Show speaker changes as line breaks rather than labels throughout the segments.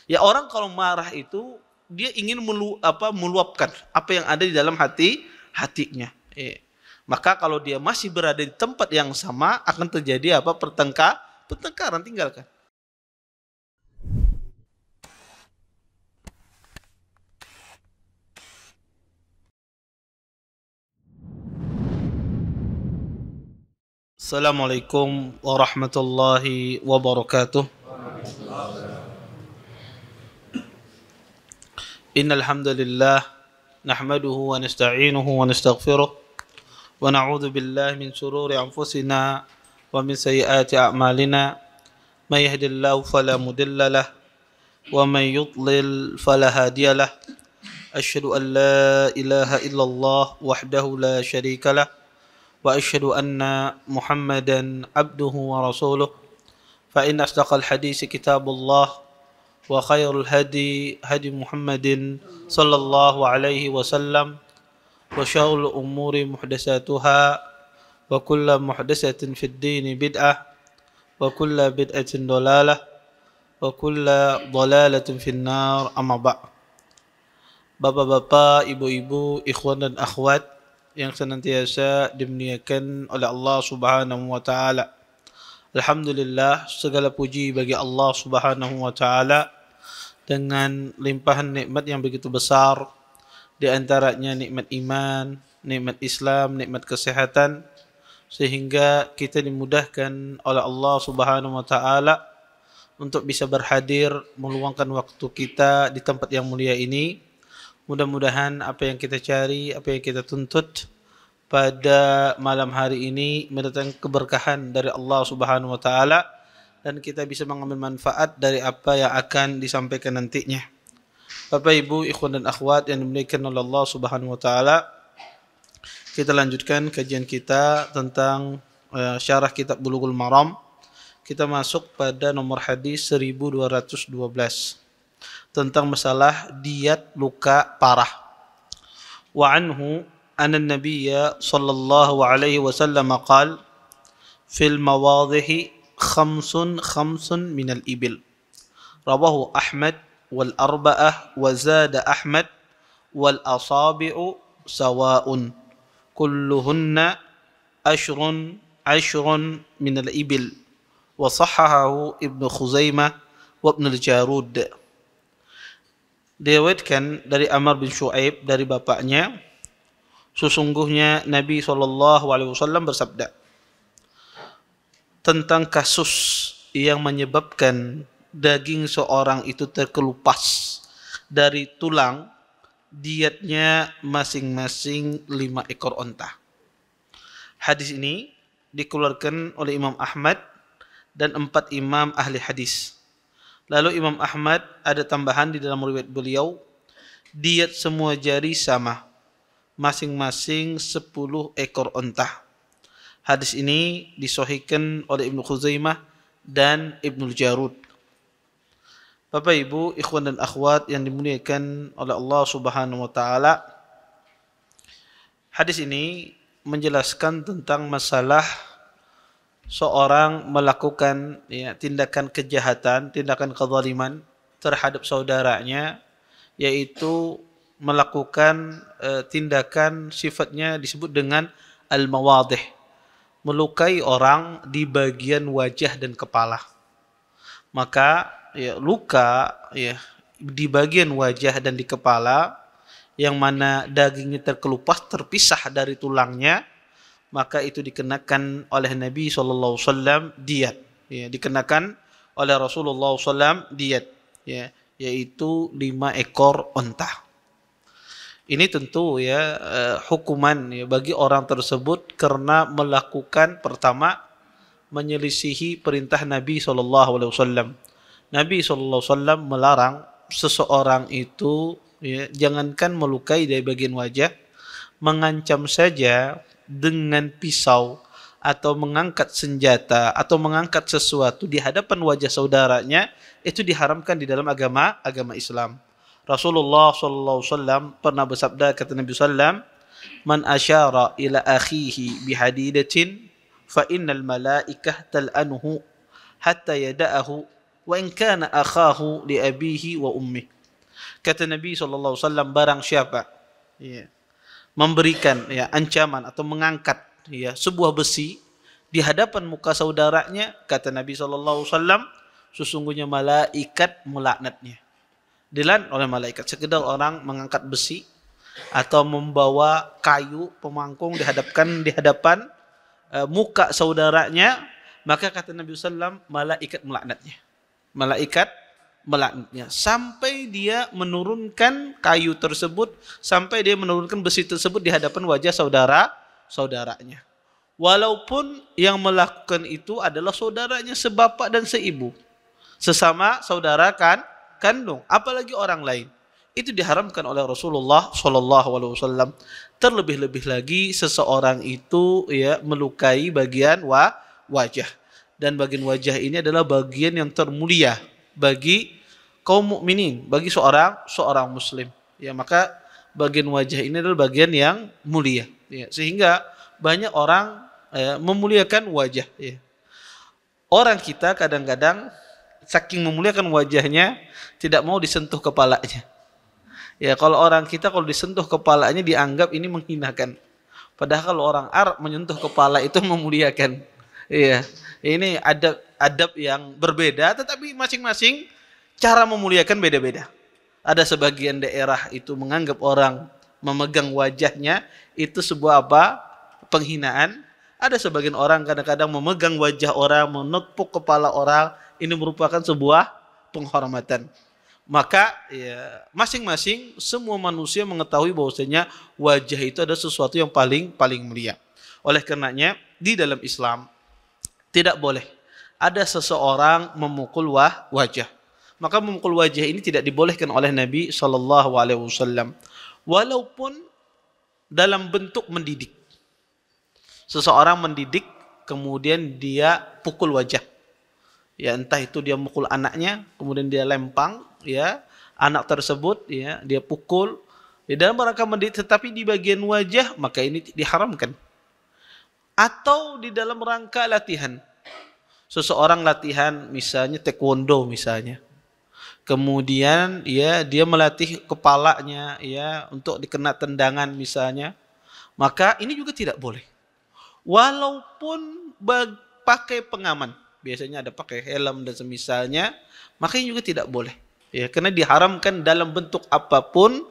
Ya orang kalau marah itu dia ingin meluapkan apa yang ada di dalam hatinya. Maka kalau dia masih berada di tempat yang sama akan terjadi pertengkaran, tinggalkan. Assalamualaikum warahmatullahi wabarakatuh. Innal hamdalillah nahmaduhu wa nasta'inuhu wa nastaghfiruh wa na'udzu billahi min shururi anfusina wa min sayyiati a'malina. May yahdihillahu fala mudilla lahu wa may yudlil fala hadiya lahu. Asyhadu an la ilaha illallah wahdahu la syarika lahu wa asyhadu anna Muhammadan abduhu wa rasuluh. Fa inna asdaqal hadits kitabullah wa khairul hadi hadi Muhammadin sallallahu alaihi wasallam wa syarrul umuri muhdatsatuha wa kullu muhdatsatin fid din bid'ah wa kullu bid'atin dhalalah wa kullu dhalalatin fin nar. Amma ba'd. Bapak-bapak, ibu-ibu, ikhwan dan akhwat yang senantiasa dimuliakan oleh Allah Subhanahu wa taala. Alhamdulillah, segala puji bagi Allah Subhanahu wa taala dengan limpahan nikmat yang begitu besar, di antaranya nikmat iman, nikmat Islam, nikmat kesehatan, sehingga kita dimudahkan oleh Allah Subhanahu wa taala untuk bisa berhadir meluangkan waktu kita di tempat yang mulia ini. Mudah-mudahan apa yang kita cari, apa yang kita tuntut pada malam hari ini mendatangkan keberkahan dari Allah Subhanahu wa taala dan kita bisa mengambil manfaat dari apa yang akan disampaikan nantinya. Bapak, Ibu, ikhwan dan akhwat yang dimuliakan oleh Allah Subhanahu wa taala, kita lanjutkan kajian kita tentang syarah kitab Bulughul Maram. Kita masuk pada nomor hadis 1212 tentang masalah diat luka parah. Wa anhu anna an-nabiyya sallallahu alaihi wasallam qala fil mawadhihi khamsun min al-ibil. Rawahu Ahmad wal arba'ah wa zada Ahmad wal asabi'u sawa'un kulluhunna ashrun min al-ibil wa sahhahahu Ibnu Khuzaimah wa Ibnu al-Jarud. Diriwayatkan dari Amr bin Shu'aib dari bapaknya, sesungguhnya Nabi SAW bersabda tentang kasus yang menyebabkan daging seorang itu terkelupas dari tulang, diatnya masing-masing 5 ekor onta. Hadis ini dikeluarkan oleh Imam Ahmad dan 4 imam ahli hadis. Lalu Imam Ahmad ada tambahan di dalam riwayat beliau, diat semua jari sama, masing-masing 10 ekor onta. Hadis ini disahihkan oleh Ibnu Khuzaimah dan Ibnu Jarud. Bapak, Ibu, ikhwan dan akhwat yang dimuliakan oleh Allah Subhanahu wa taala, hadis ini menjelaskan tentang masalah seorang melakukan tindakan kejahatan, tindakan kezaliman terhadap saudaranya, yaitu melakukan tindakan sifatnya disebut dengan al-mawadih, melukai orang di bagian wajah dan kepala. Maka luka di bagian wajah dan di kepala yang mana dagingnya terkelupas, terpisah dari tulangnya, maka itu dikenakan oleh Nabi SAW diat, dikenakan oleh Rasulullah SAW diat, yaitu 5 ekor onta. Ini tentu hukuman bagi orang tersebut karena melakukan, pertama, menyelisihi perintah Nabi SAW. Nabi SAW melarang seseorang itu jangankan melukai dari bagian wajah, mengancam saja dengan pisau atau mengangkat senjata atau mengangkat sesuatu di hadapan wajah saudaranya, itu diharamkan di dalam agama Islam. Rasulullah SAW pernah bersabda, kata Nabi SAW, man asyara ila akhihi bihadidatin fa innal malaikah tal'anuhu hatta yada'ahu wa in kana akhahu li abihi wa ummi. Kata Nabi SAW, barang siapa ya, memberikan ya ancaman atau mengangkat ya sebuah besi di hadapan muka saudaranya, kata Nabi SAW, sesungguhnya malaikat melaknatnya. Dilan oleh malaikat. Sekedar orang mengangkat besi atau membawa kayu pemangkung di hadapan muka saudaranya, maka kata Nabi SAW, malaikat melaknatnya. Malaikat melaknatnya sampai dia menurunkan kayu tersebut, sampai dia menurunkan besi tersebut di hadapan wajah saudaranya. Walaupun yang melakukan itu adalah saudaranya sebapak dan seibu, sesama saudara kandung, apalagi orang lain. Itu diharamkan oleh Rasulullah SAW. Terlebih-lebih lagi seseorang itu ya melukai bagian wajah, dan bagian wajah ini adalah bagian yang termulia bagi kaum mukminin, bagi seorang muslim. Ya, maka bagian wajah ini adalah bagian yang mulia. Ya, sehingga banyak orang memuliakan wajah. Ya. Orang kita kadang-kadang saking memuliakan wajahnya tidak mau disentuh kepalanya. Ya, kalau orang kita kalau disentuh kepalanya dianggap ini menghinakan. Padahal kalau orang Arab menyentuh kepala itu memuliakan. Iya, ini adab yang berbeda, tetapi masing-masing cara memuliakan beda-beda. Ada sebagian daerah itu menganggap orang memegang wajahnya itu sebuah penghinaan. Ada sebagian orang kadang-kadang memegang wajah orang, menepuk kepala orang, ini merupakan sebuah penghormatan. Maka ya, masing-masing semua manusia mengetahui bahwasanya wajah itu ada sesuatu yang paling mulia. Oleh karenanya di dalam Islam tidak boleh ada seseorang memukul wajah. Maka memukul wajah ini tidak dibolehkan oleh Nabi SAW, walaupun dalam bentuk mendidik. Seseorang mendidik kemudian dia pukul wajah. Ya, entah itu dia mukul anaknya, kemudian dia lempang, ya anak tersebut, ya dia pukul di dalam rangka mendidik, tetapi di bagian wajah, maka ini diharamkan. Atau di dalam rangka latihan, seseorang latihan misalnya taekwondo misalnya, kemudian ya dia melatih kepalanya ya untuk dikena tendangan misalnya, maka ini juga tidak boleh. Walaupun pakai pengaman, biasanya ada pakai helm dan semisalnya, maka ini juga tidak boleh. Ya, karena diharamkan dalam bentuk apapun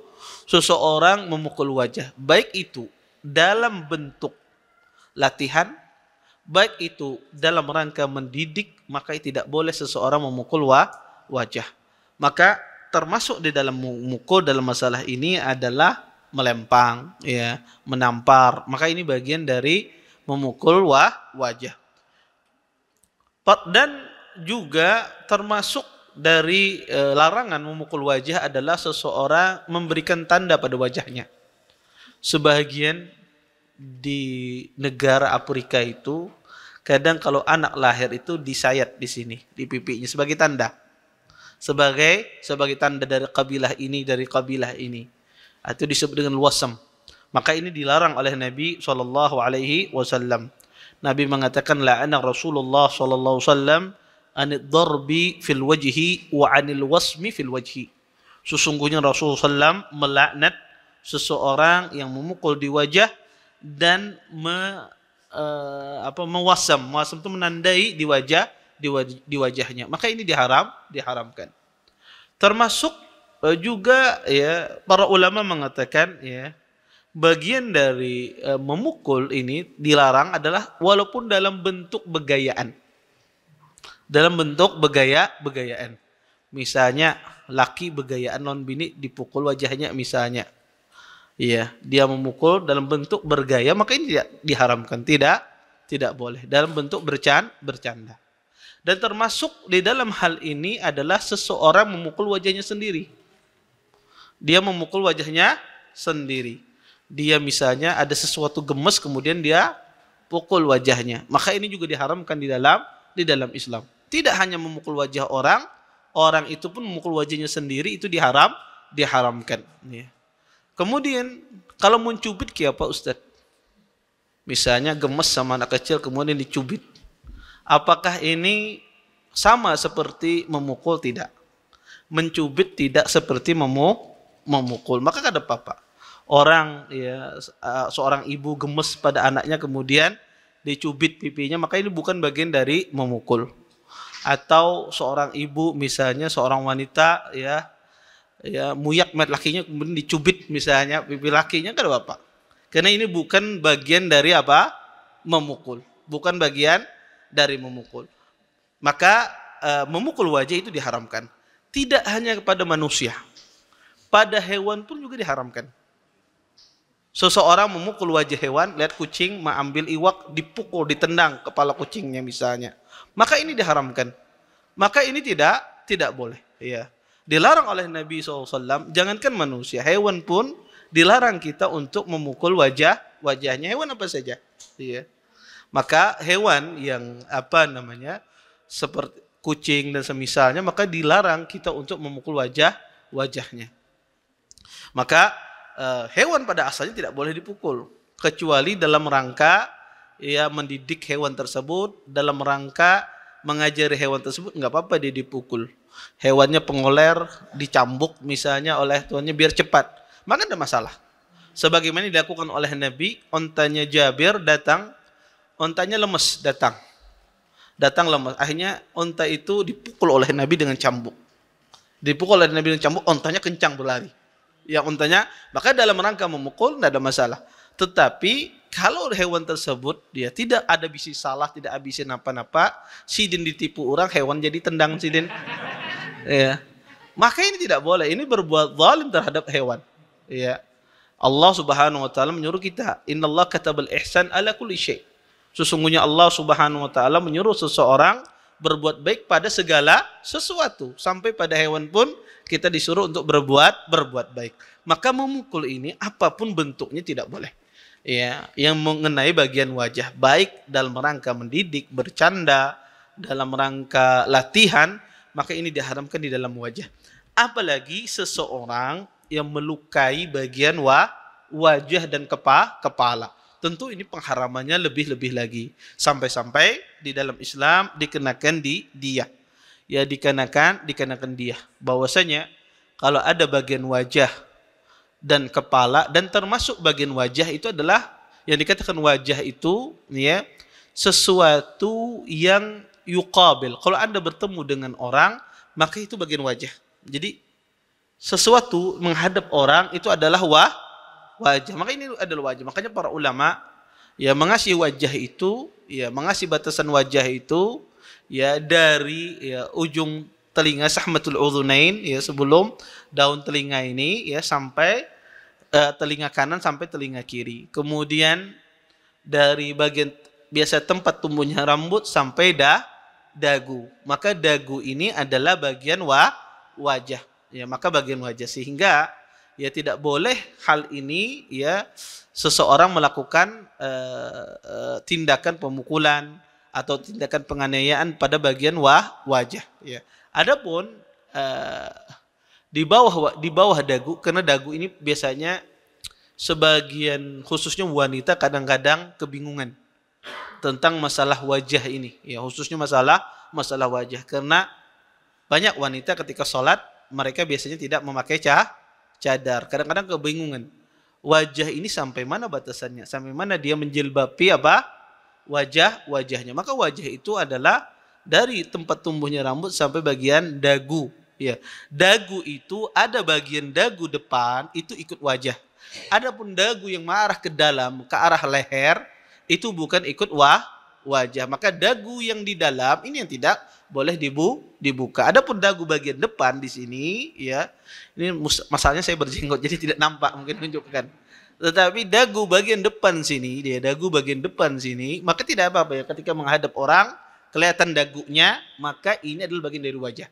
seseorang memukul wajah, baik itu dalam bentuk latihan, baik itu dalam rangka mendidik, maka tidak boleh seseorang memukul wajah. Maka termasuk di dalam memukul dalam masalah ini adalah melempang, ya, menampar. Maka ini bagian dari memukul wajah. Dan juga termasuk dari larangan memukul wajah adalah seseorang memberikan tanda pada wajahnya. Sebagian di negara Afrika itu kadang kalau anak lahir itu disayat di sini di pipinya sebagai tanda, sebagai tanda dari kabilah ini, itu disebut dengan wasam. Maka ini dilarang oleh Nabi SAW. Nabi mengatakan la'ana Rasulullah SAW anid darbi fil wajhi wa anil wasmi fil wajhi. Sesungguhnya Rasulullah SAW melaknat seseorang yang memukul di wajah dan mewasam. Mewasam itu menandai di wajahnya. Maka ini diharamkan. Termasuk juga ya para ulama mengatakan ya bagian dari memukul ini dilarang adalah walaupun dalam bentuk begayaan. Dalam bentuk begayaan. Misalnya laki begayaan non bini dipukul wajahnya misalnya. Iya, dia memukul dalam bentuk bergaya, maka ini tidak diharamkan, tidak boleh dalam bentuk bercanda. Dan termasuk di dalam hal ini adalah seseorang memukul wajahnya sendiri. Dia memukul wajahnya sendiri. Dia misalnya ada sesuatu gemes kemudian dia pukul wajahnya. Maka ini juga diharamkan di dalam Islam. Tidak hanya memukul wajah orang itu pun memukul wajahnya sendiri itu diharamkan. Ya. Kemudian kalau mencubit kayak apa Ustaz? Misalnya gemes sama anak kecil kemudian dicubit. Apakah ini sama seperti memukul tidak. Mencubit tidak seperti memukul. Maka kada apa-apa. Orang ya seorang ibu gemes pada anaknya kemudian dicubit pipinya, maka ini bukan bagian dari memukul. Atau seorang ibu misalnya seorang wanita ya muyak met lakinya kemudian dicubit misalnya pipi lakinya, kada apa-apa. Karena ini bukan bagian dari apa? Memukul. Bukan bagian dari memukul. Maka memukul wajah itu diharamkan. Tidak hanya kepada manusia. Pada hewan pun juga diharamkan. Seseorang memukul wajah hewan, lihat kucing, mengambil iwak, dipukul, ditendang kepala kucingnya misalnya. Maka ini diharamkan. Maka ini tidak boleh. Ya. Dilarang oleh Nabi SAW, jangankan manusia, hewan pun dilarang kita untuk memukul wajahnya. Hewan apa saja. Ya. Maka hewan yang seperti kucing dan semisalnya, maka dilarang kita untuk memukul wajahnya. Maka hewan pada asalnya tidak boleh dipukul kecuali dalam rangka mendidik hewan tersebut, dalam rangka mengajari hewan tersebut, nggak apa-apa dia dipukul. Hewannya pengoler, dicambuk misalnya oleh tuannya biar cepat, maka tidak masalah. Sebagaimana dilakukan oleh Nabi, ontanya Jabir datang, ontanya lemes datang lemes, akhirnya onta itu dipukul oleh Nabi dengan cambuk. Dipukul oleh Nabi dengan cambuk, ontanya kencang berlari. Yang ontanya, maka dalam rangka memukul tidak ada masalah. Tetapi kalau hewan tersebut dia tidak ada bisi salah, tidak habisin apa-apa, sidin ditipu orang, hewan jadi tendang sidin. Ya. Maka ini tidak boleh. Ini berbuat zalim terhadap hewan. Ya. Allah Subhanahu wa taala menyuruh kita, "Innallaha katabal ihsan ala kulli syai." Sesungguhnya Allah Subhanahu wa taala menyuruh seseorang berbuat baik pada segala sesuatu, sampai pada hewan pun kita disuruh untuk berbuat baik. Maka memukul ini apapun bentuknya tidak boleh. Ya, yang mengenai bagian wajah, baik dalam rangka mendidik, bercanda, dalam rangka latihan, maka ini diharamkan di dalam wajah. Apalagi seseorang yang melukai bagian wajah dan kepala. Tentu ini pengharamannya lebih-lebih lagi. Sampai-sampai di dalam Islam dikenakan diyah. Ya dikenakan diyah. Bahwasanya kalau ada bagian wajah dan kepala, dan termasuk bagian wajah itu adalah yang dikatakan wajah itu ya sesuatu yang yuqabil. Kalau Anda bertemu dengan orang, maka itu bagian wajah. Jadi sesuatu menghadap orang itu adalah wajah. Maka ini adalah wajah. Makanya para ulama ya mengasih wajah itu, ya mengasih batasan wajah itu ya dari ujung telinga sahmatul udhunain ya sebelum daun telinga ini ya sampai telinga kanan sampai telinga kiri. Kemudian dari bagian biasa tempat tumbuhnya rambut sampai dagu. Maka dagu ini adalah bagian wajah. Ya, maka bagian wajah, sehingga ya tidak boleh hal ini ya seseorang melakukan tindakan pemukulan atau tindakan penganiayaan pada bagian wajah ya. Adapun di bawah dagu, karena dagu ini biasanya sebagian khususnya wanita kadang-kadang kebingungan tentang masalah wajah ini ya, khususnya masalah wajah, karena banyak wanita ketika sholat mereka biasanya tidak memakai cadar. Kadang-kadang kebingungan wajah ini sampai mana batasannya, sampai mana dia menjilbabi wajahnya. Maka wajah itu adalah dari tempat tumbuhnya rambut sampai bagian dagu ya. Dagu itu ada bagian dagu depan itu ikut wajah. Adapun dagu yang mengarah ke dalam ke arah leher itu bukan ikut wajah. Maka dagu yang di dalam ini yang tidak boleh dibuka. Adapun dagu bagian depan di sini ya. Ini masalahnya saya berjenggot jadi tidak nampak, mungkin tunjukkan. Tetapi dagu bagian depan sini, maka tidak apa-apa ya ketika menghadap orang kelihatan dagunya, maka ini adalah bagian dari wajah.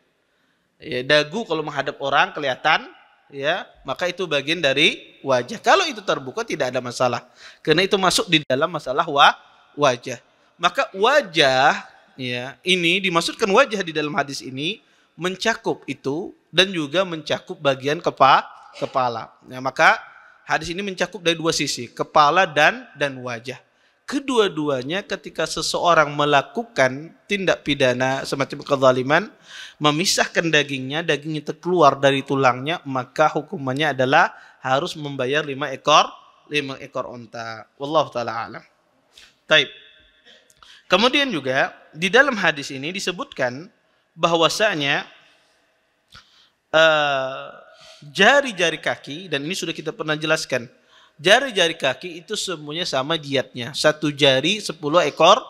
Ya, dagu kalau menghadap orang kelihatan ya, maka itu bagian dari wajah. Kalau itu terbuka tidak ada masalah. Karena itu masuk di dalam masalah wajah. Maka wajah ya, ini dimaksudkan wajah di dalam hadis ini mencakup itu dan juga mencakup bagian kepala. Ya, maka hadis ini mencakup dari dua sisi, kepala dan wajah. kedua-duanya ketika seseorang melakukan tindak pidana semacam kezaliman, memisahkan dagingnya, daging itu keluar dari tulangnya, maka hukumannya adalah harus membayar 5 ekor unta. Wallahu taala alam. Taib. Kemudian juga di dalam hadis ini disebutkan bahwasanya jari-jari kaki, dan ini sudah kita pernah jelaskan, jari-jari kaki itu semuanya sama diatnya. 1 jari 10 ekor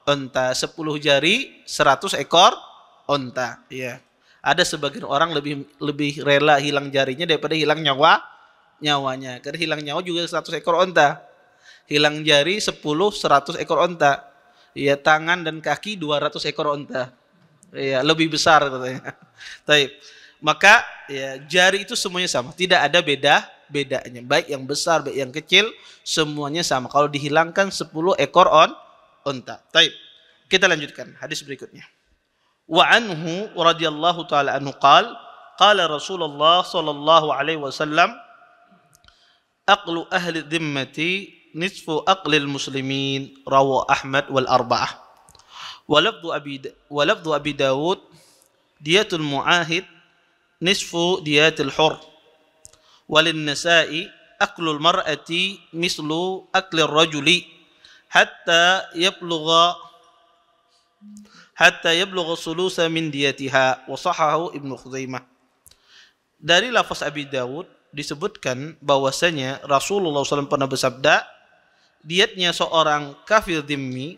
unta, 10 jari 100 ekor unta. Ya. Ada sebagian orang lebih rela hilang jarinya daripada hilang nyawanya. Karena hilang nyawa juga 100 ekor unta. Hilang jari 10 100 ekor unta. Ya, tangan dan kaki 200 ekor unta. Ya, lebih besar katanya. Baik. Maka ya, jari itu semuanya sama, tidak ada bedanya. Baik yang besar, baik yang kecil, semuanya sama. Kalau dihilangkan 10 ekor unta. Baik. Kita lanjutkan hadis berikutnya. Wa anhu radhiyallahu taala anhu qala Rasulullah sallallahu alaihi wasallam aqlu ahli dhimmati nisfu aqlil muslimin, rawahu Ahmad wal arba'ah. Wa lafdhu Abi Dawud diyatul mu'ahid nisfu diyatil hur. Walin nasa'i aklul mar'ati mislu aklir rajuli hatta yablugha sulusa min diyatiha, wa sahahu Ibnu Khuzaimah. Dari lafaz Abi Dawud disebutkan bahwasanya Rasulullah SAW pernah bersabda, diatnya seorang kafir dhimmi,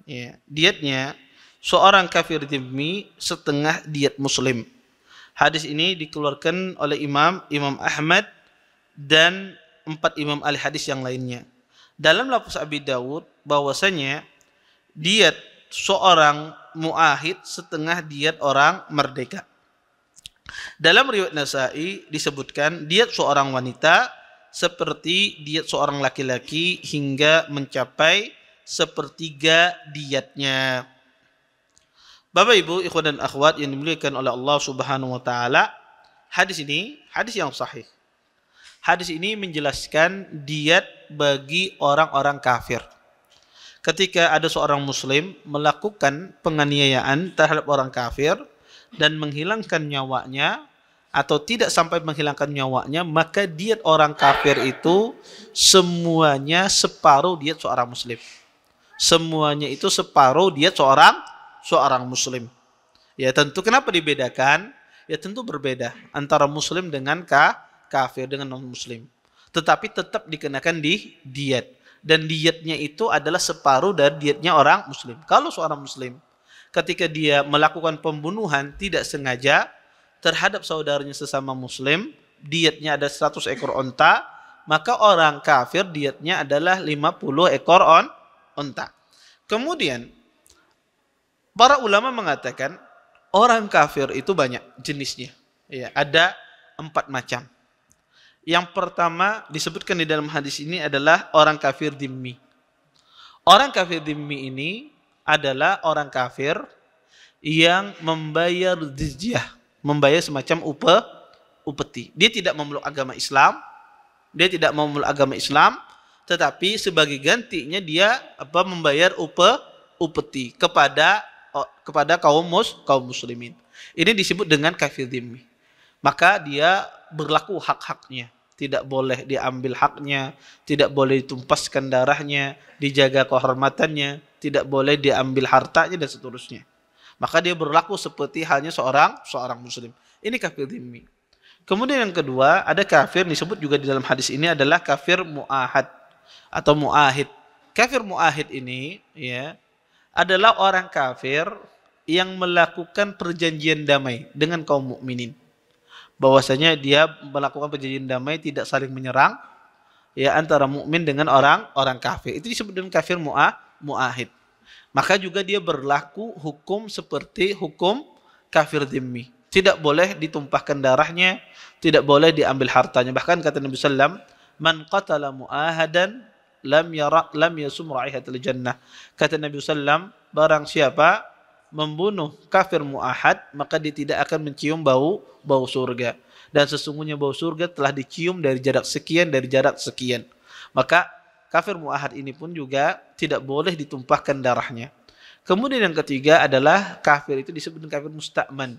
ya, diatnya seorang kafir dhimmi setengah diat muslim. Hadis ini dikeluarkan oleh Imam Ahmad dan 4 imam ahli hadis yang lainnya. Dalam lafaz Abi Dawud bahwasanya diat seorang muahid setengah diat orang merdeka. Dalam riwayat Nasa'i disebutkan diat seorang wanita seperti diat seorang laki-laki hingga mencapai 1/3 diatnya. Bapak Ibu, ikhwan dan akhwat yang dimuliakan oleh Allah Subhanahu wa taala, hadis ini hadis yang sahih. Hadis ini menjelaskan diat bagi orang-orang kafir. Ketika ada seorang muslim melakukan penganiayaan terhadap orang kafir dan menghilangkan nyawanya atau tidak sampai menghilangkan nyawanya, maka diat orang kafir itu semuanya separuh diat seorang muslim. Semuanya itu separuh diat seorang muslim. Ya tentu kenapa dibedakan? Ya tentu berbeda antara muslim dengan kafir dengan non muslim. Tetapi tetap dikenakan di diat, dan diatnya itu adalah separuh dari diatnya orang muslim. Kalau seorang muslim ketika dia melakukan pembunuhan tidak sengaja terhadap saudaranya sesama muslim, diatnya ada 100 ekor unta, maka orang kafir diatnya adalah 50 ekor unta. Kemudian para ulama mengatakan orang kafir itu banyak jenisnya. Ya, ada 4 macam. Yang pertama disebutkan di dalam hadis ini adalah orang kafir dhimmi. Orang kafir dhimmi ini adalah orang kafir yang membayar jizyah, membayar semacam upeti. Dia tidak memeluk agama Islam, tetapi sebagai gantinya dia membayar upeti kepada kaum muslimin. Ini disebut dengan kafir dhimmi. Maka dia berlaku hak-haknya. Tidak boleh diambil haknya, tidak boleh ditumpaskan darahnya, dijaga kehormatannya, tidak boleh diambil hartanya dan seterusnya. Maka dia berlaku seperti halnya seorang muslim. Ini kafir dhimmi. Kemudian yang kedua, ada kafir disebut juga di dalam hadis ini adalah kafir mu'ahad atau mu'ahid. Kafir mu'ahid ini ya adalah orang kafir yang melakukan perjanjian damai dengan kaum mukminin. Bahwasanya dia melakukan perjanjian damai, tidak saling menyerang ya antara mukmin dengan orang kafir. Itu disebut dengan kafir mu'ahid. Maka juga dia berlaku hukum seperti hukum kafir dhimmi. Tidak boleh ditumpahkan darahnya, tidak boleh diambil hartanya. Bahkan kata Nabi sallam, "Man qatala mu'ahadan lam yasum raihatul jannah." Kata Nabi sallam, barang siapa membunuh kafir mu'ahad, maka dia tidak akan mencium bau surga. Dan sesungguhnya bau surga telah dicium dari jarak sekian. Maka kafir muahad ini pun juga tidak boleh ditumpahkan darahnya. Kemudian yang ketiga adalah kafir itu disebut dengan kafir musta'man.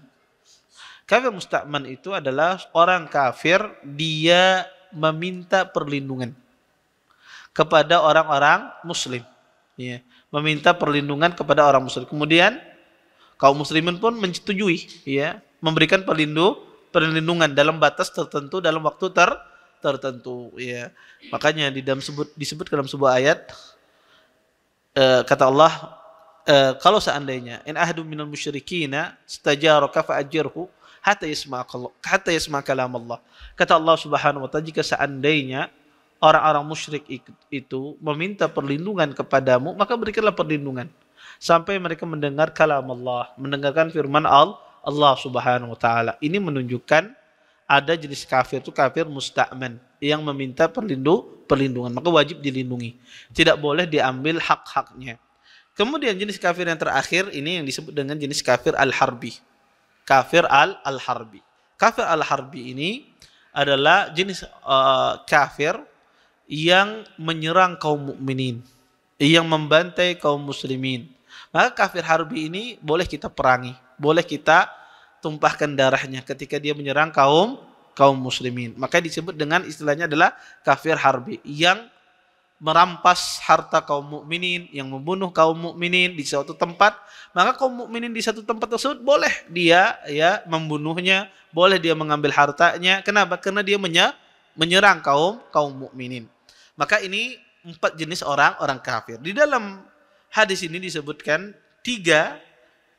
Kafir musta'man itu adalah orang kafir dia meminta perlindungan kepada orang-orang muslim. Ya, meminta perlindungan kepada orang muslim. Kemudian kaum muslimin pun menyetujui, ya, memberikan perlindungan dalam batas tertentu, dalam waktu tertentu, ya. Makanya disebut dalam sebuah ayat, kata Allah, kalau seandainya in ahadun minal musyrikina stajaraka fa'ajirhu hatta yasma' kalam Allah. Kata Allah Subhanahu wa taala, jika seandainya orang-orang musyrik itu meminta perlindungan kepadamu, maka berikanlah perlindungan sampai mereka mendengar kalam Allah, mendengarkan firman Allah Subhanahu wa taala. Ini menunjukkan ada jenis kafir itu kafir musta'man yang meminta perlindungan, maka wajib dilindungi. Tidak boleh diambil hak-haknya. Kemudian jenis kafir yang terakhir ini yang disebut dengan jenis kafir al-harbi. Kafir al-harbi. Kafir al-harbi ini adalah jenis kafir yang menyerang kaum mukminin, yang membantai kaum muslimin. Maka kafir harbi ini boleh kita perangi, boleh kita tumpahkan darahnya ketika dia menyerang kaum muslimin. Maka disebut dengan istilahnya adalah kafir harbi, yang merampas harta kaum mukminin, yang membunuh kaum mukminin di suatu tempat. Maka kaum mukminin di satu tempat tersebut boleh dia membunuhnya, boleh dia mengambil hartanya. Kenapa? Karena dia menyerang kaum mukminin. Maka ini 4 jenis orang kafir. Di dalam hadis ini disebutkan 3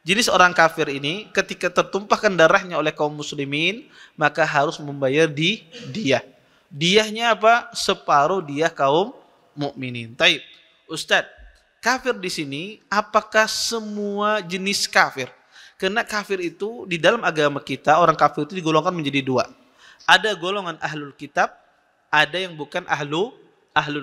jenis orang kafir ini ketika tertumpahkan darahnya oleh kaum muslimin, maka harus membayar diyah. Diyahnya apa? Separuh diyah kaum mukminin. Taib. Ustadz, kafir di sini apakah semua jenis kafir? Karena kafir itu di dalam agama kita, orang kafir itu digolongkan menjadi 2. Ada golongan ahlul kitab, ada yang bukan ahlul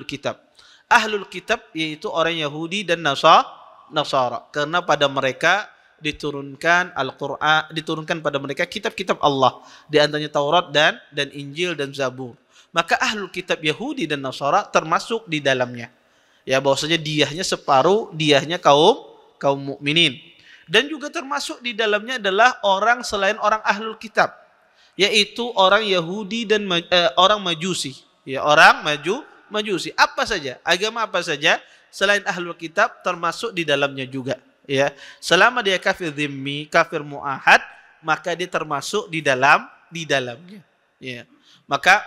kitab. Ahlul kitab yaitu orang Yahudi dan Nasara. Karena pada mereka diturunkan Al-Quran, diturunkan pada mereka kitab-kitab Allah, di antaranya Taurat dan Injil dan Zabur. Maka ahlul kitab Yahudi dan Nasara termasuk di dalamnya. Ya, bahwasanya diyahnya separuh diyahnya kaum mukminin. Dan juga termasuk di dalamnya adalah orang selain orang ahlul kitab, yaitu orang Yahudi dan orang Majusi. Ya, orang Majusi. Apa saja, agama apa saja selain ahlul kitab termasuk di dalamnya juga. Ya, selama dia kafir dhimmi, kafir muahad, maka dia termasuk di dalamnya. Ya, maka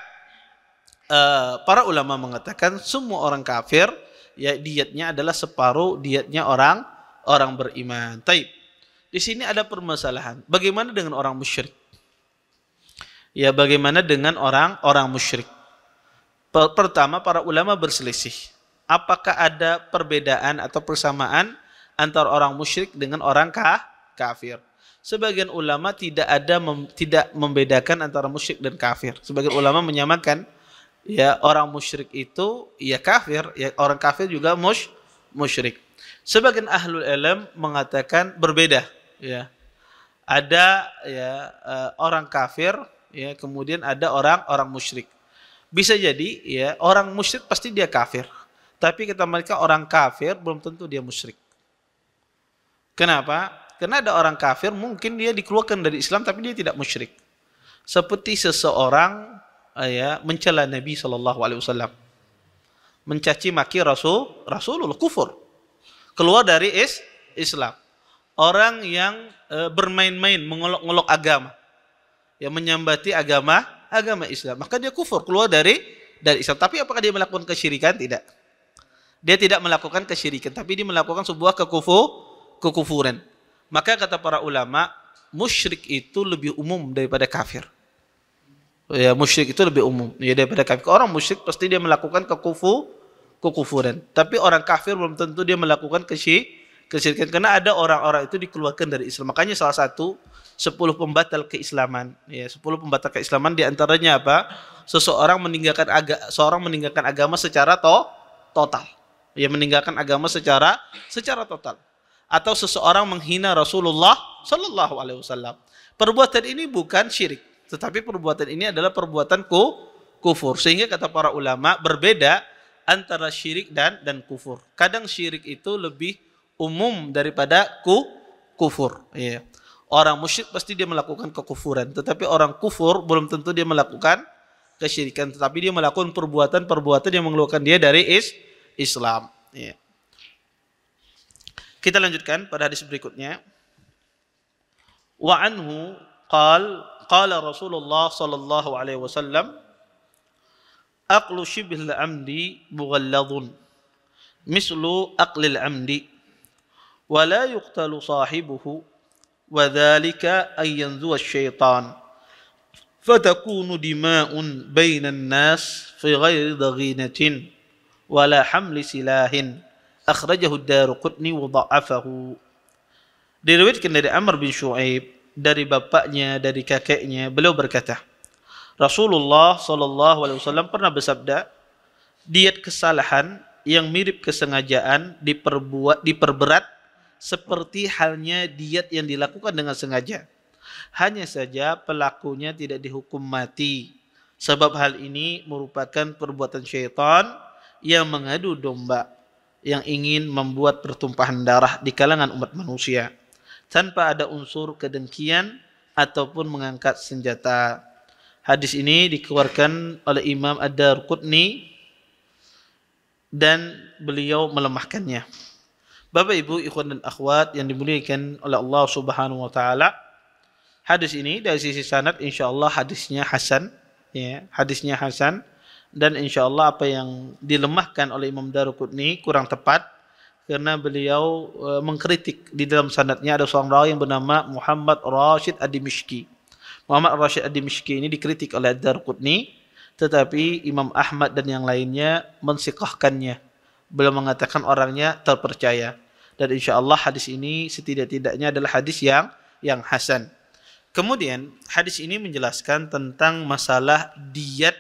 para ulama mengatakan semua orang kafir, ya, diyatnya adalah separuh diyatnya orang beriman. Taib. Di sini ada permasalahan. Bagaimana dengan orang musyrik? Ya, bagaimana dengan orang musyrik? Pertama, para ulama berselisih. Apakah ada perbedaan atau persamaan antara orang musyrik dengan orang kafir? Sebagian ulama tidak membedakan antara musyrik dan kafir. Sebagian ulama menyamakan, ya, orang musyrik itu ya kafir, ya orang kafir juga musyrik. Sebagian ahlul ilm mengatakan berbeda, ya. Ada orang kafir, ya, kemudian ada orang musyrik. Bisa jadi, ya, orang musyrik pasti dia kafir. Tapi kata mereka orang kafir belum tentu dia musyrik. Kenapa? Karena ada orang kafir mungkin dia dikeluarkan dari Islam tapi dia tidak musyrik. Seperti seseorang mencela Nabi SAW, mencaci maki Rasulullah, kufur, keluar dari Islam. Orang yang bermain-main, mengolok-olok agama, yang menyambati agama Islam, maka dia kufur, keluar dari Islam. Tapi apakah dia melakukan kesyirikan? Tidak. Dia tidak melakukan kesyirikan, tapi dia melakukan sebuah kekufuran. Maka kata para ulama, musyrik itu lebih umum daripada kafir. Ya, musyrik itu lebih umum, ya, daripada kafir. Orang musyrik pasti dia melakukan kekufuran. Tapi orang kafir belum tentu dia melakukan kesyirikan, karena ada orang-orang itu dikeluarkan dari Islam. Makanya salah satu 10 pembatal keislaman, ya, 10 pembatal keislaman diantaranya apa? Seorang meninggalkan agama secara total. Ya, meninggalkan agama secara total. Atau seseorang menghina Rasulullah Sallallahu Alaihi Wasallam. Perbuatan ini bukan syirik, tetapi perbuatan ini adalah perbuatan kufur. Sehingga kata para ulama berbeda antara syirik dan kufur. Kadang syirik itu lebih umum daripada kufur. Ya. Orang musyrik pasti dia melakukan kekufuran, tetapi orang kufur belum tentu dia melakukan kesyirikan, tetapi dia melakukan perbuatan-perbuatan yang mengeluarkan dia dari Islam. Ya. Kita lanjutkan pada hadis berikutnya. Wa anhu qala Rasulullah sallallahu alaihi wasallam aqlu shibhil amdi mughalladun mislu aqlil amdi wa la yuqtalu sahibuhu wa dhalika ay yanzu asy-syaitan fatakunu dima'un bainan nas fi ghairi daghinatin wa la hamli silahin akhrajahu ad-Daruqutni wa dha'afahu. Diriwayatkan dari Amr bin Syu'aib dari bapaknya, dari kakeknya, beliau berkata, Rasulullah sallallahu alaihi wasallam pernah bersabda, diat kesalahan yang mirip kesengajaan diperberat seperti halnya diat yang dilakukan dengan sengaja. Hanya saja pelakunya tidak dihukum mati. Sebab hal ini merupakan perbuatan syaitan yang mengadu domba, yang ingin membuat pertumpahan darah di kalangan umat manusia tanpa ada unsur kedengkian ataupun mengangkat senjata. Hadis ini dikeluarkan oleh Imam Ad-Daruqutni dan beliau melemahkannya. Bapak Ibu, ikhwan dan akhwat yang dimuliakan oleh Allah Subhanahu wa taala, hadis ini dari sisi sanad insyaallah hadisnya hasan, ya, hadisnya hasan, dan insyaallah apa yang dilemahkan oleh Imam Daruqutni kurang tepat karena beliau mengkritik di dalam sanadnya ada seorang rawi yang bernama Muhammad Rashid Ad-Dimishqi. Muhammad Rashid Ad-Dimishqi ini dikritik oleh Ad-Daruqutni, tetapi Imam Ahmad dan yang lainnya mensiqahkannya. Beliau mengatakan orangnya terpercaya. Dan insyaallah hadis ini setidak-tidaknya adalah hadis yang hasan. Kemudian hadis ini menjelaskan tentang masalah diat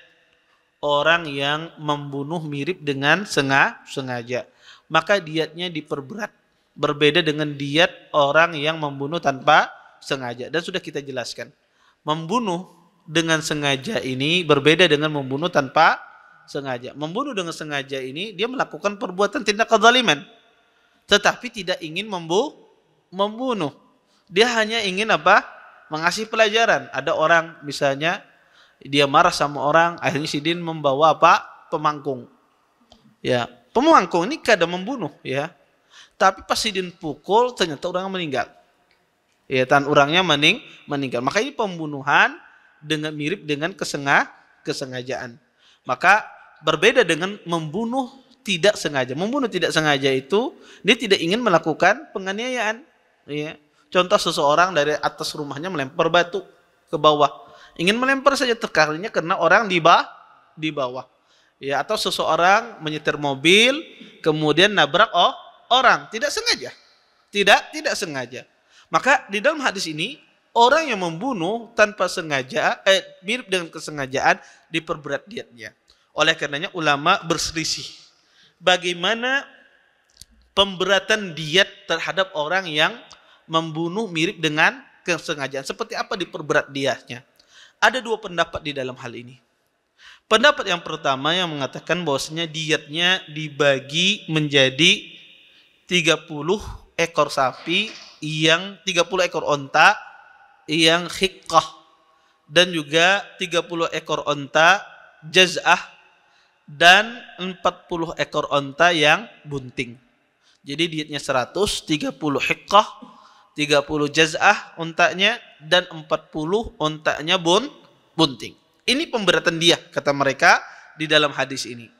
orang yang membunuh mirip dengan sengaja. Maka diatnya diperberat. Berbeda dengan diat orang yang membunuh tanpa sengaja. Dan sudah kita jelaskan. Membunuh dengan sengaja ini berbeda dengan membunuh tanpa sengaja. Membunuh dengan sengaja ini dia melakukan perbuatan tindak kezaliman, tetapi tidak ingin membunuh. Dia hanya ingin apa? Mengasih pelajaran. Ada orang misalnya dia marah sama orang, akhirnya si Din membawa apa? Pemangkung. Ya, pemangkung ini kadang membunuh, ya. Tapi pas si Din pukul ternyata orang meninggal. Ya, dan orangnya meninggal. Maka ini pembunuhan dengan mirip dengan kesengajaan. Maka berbeda dengan membunuh tidak sengaja. Membunuh tidak sengaja itu dia tidak ingin melakukan penganiayaan. Ya. Contoh seseorang dari atas rumahnya melempar batu ke bawah. Ingin melempar saja terkalinya karena orang di bawah. Ya, atau seseorang menyetir mobil kemudian nabrak orang tidak sengaja. Tidak sengaja. Maka di dalam hadis ini orang yang membunuh tanpa sengaja mirip dengan kesengajaan diperberat diatnya. Oleh karenanya ulama berselisih bagaimana pemberatan diat terhadap orang yang membunuh mirip dengan kesengajaan. Seperti apa diperberat diatnya? Ada dua pendapat di dalam hal ini. Pendapat yang pertama yang mengatakan bahwasanya diatnya dibagi menjadi 30 ekor sapi, 30 ekor onta yang hiqqah, dan juga 30 ekor onta jaz'ah, dan 40 ekor onta yang bunting. Jadi dietnya 100, 30 hiqqah, 30 jaz'ah ontanya, dan 40 ontanya bunting. Ini pemberatan dia, kata mereka di dalam hadis ini.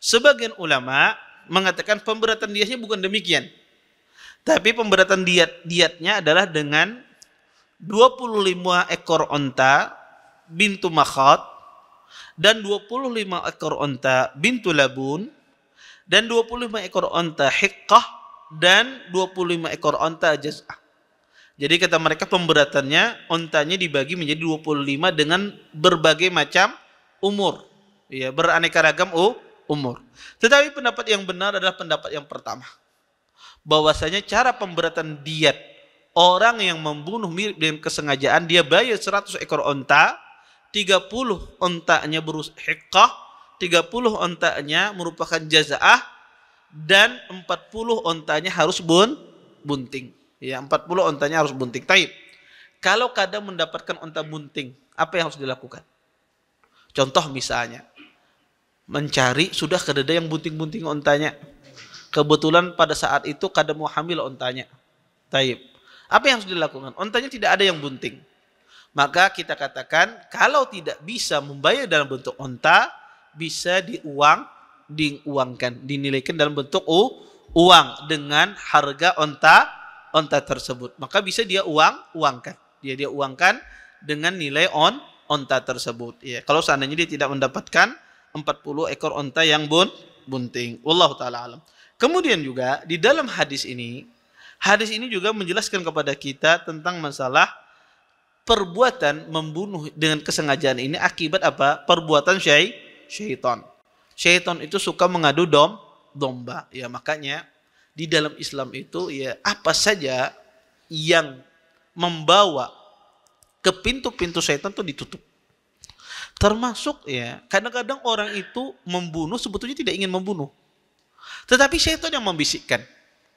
Sebagian ulama mengatakan pemberatan diatnya bukan demikian. Tapi pemberatan diatnya adalah dengan 25 ekor onta bintu makhat, dan 25 ekor onta bintu labun, dan 25 ekor onta hiqqah, dan 25 ekor onta jaz'ah. Jadi kata mereka pemberatannya ontanya dibagi menjadi 25 dengan berbagai macam umur. Ya, beraneka ragam umur. Tetapi pendapat yang benar adalah pendapat yang pertama. Bahwasanya cara pemberatan diat orang yang membunuh mirip dengan kesengajaan, dia bayar 100 ekor onta, 30 ontanya berusia hiqqah, 30 ontanya merupakan jazaah, dan 40 ontanya harus bunting. Ya, 40 ontanya harus bunting. Taib. Kalau kadang mendapatkan onta bunting, apa yang harus dilakukan? Contoh misalnya, mencari sudah kedada yang bunting-bunting ontanya. Kebetulan pada saat itu kadang mau hamil ontanya. Taib. Apa yang harus dilakukan? Ontanya tidak ada yang bunting. Maka kita katakan, kalau tidak bisa membayar dalam bentuk onta, bisa diuangkan, dinilaikan dalam bentuk uang dengan harga onta tersebut. Maka bisa dia uangkan. Dia uangkan dengan nilai onta tersebut. Ya, kalau seandainya dia tidak mendapatkan 40 ekor onta yang bunting. Wallahu taala alam. Kemudian juga di dalam hadis ini juga menjelaskan kepada kita tentang masalah perbuatan membunuh dengan kesengajaan ini akibat apa? Perbuatan syaitan. Syaitan itu suka mengadu domba. Ya, makanya di dalam Islam itu ya apa saja yang membawa ke pintu-pintu syaitan itu ditutup. Termasuk ya kadang-kadang orang itu membunuh sebetulnya tidak ingin membunuh. Tetapi syaitan yang membisikkan.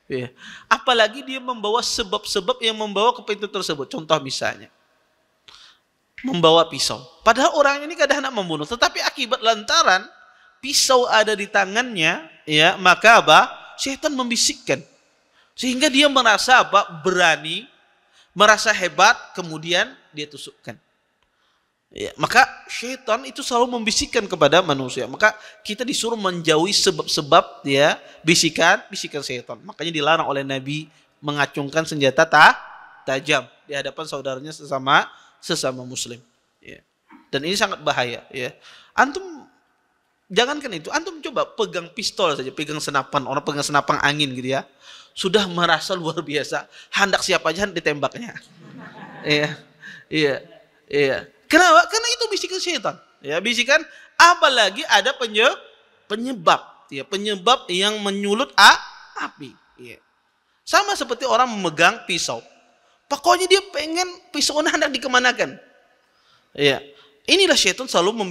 Ya. Apalagi dia membawa sebab-sebab yang membawa ke pintu tersebut. Contoh misalnya membawa pisau. Padahal orang ini kadang hendak membunuh, tetapi akibat lantaran pisau ada di tangannya, ya, maka apa? Syaitan membisikkan. Sehingga dia merasa apa? Berani, merasa hebat, kemudian dia tusukkan. Ya, maka syaitan itu selalu membisikkan kepada manusia. Maka kita disuruh menjauhi sebab-sebab ya bisikan syaitan. Makanya dilarang oleh Nabi mengacungkan senjata tajam di hadapan saudaranya sesama muslim, ya. Dan ini sangat bahaya, ya. Antum jangankan itu, antum coba pegang pistol saja, pegang senapan, orang pegang senapan angin gitu ya, sudah merasa luar biasa, hendak siapa aja ditembaknya. Iya. Kenapa? Karena itu bisikan syaitan, ya, bisikan. Apalagi ada penyebab, ya, penyebab yang menyulut api, ya. Sama seperti orang memegang pisau. Pokoknya dia pengen pisaunya hendak dikemanakan. Ya, inilah syaitan selalu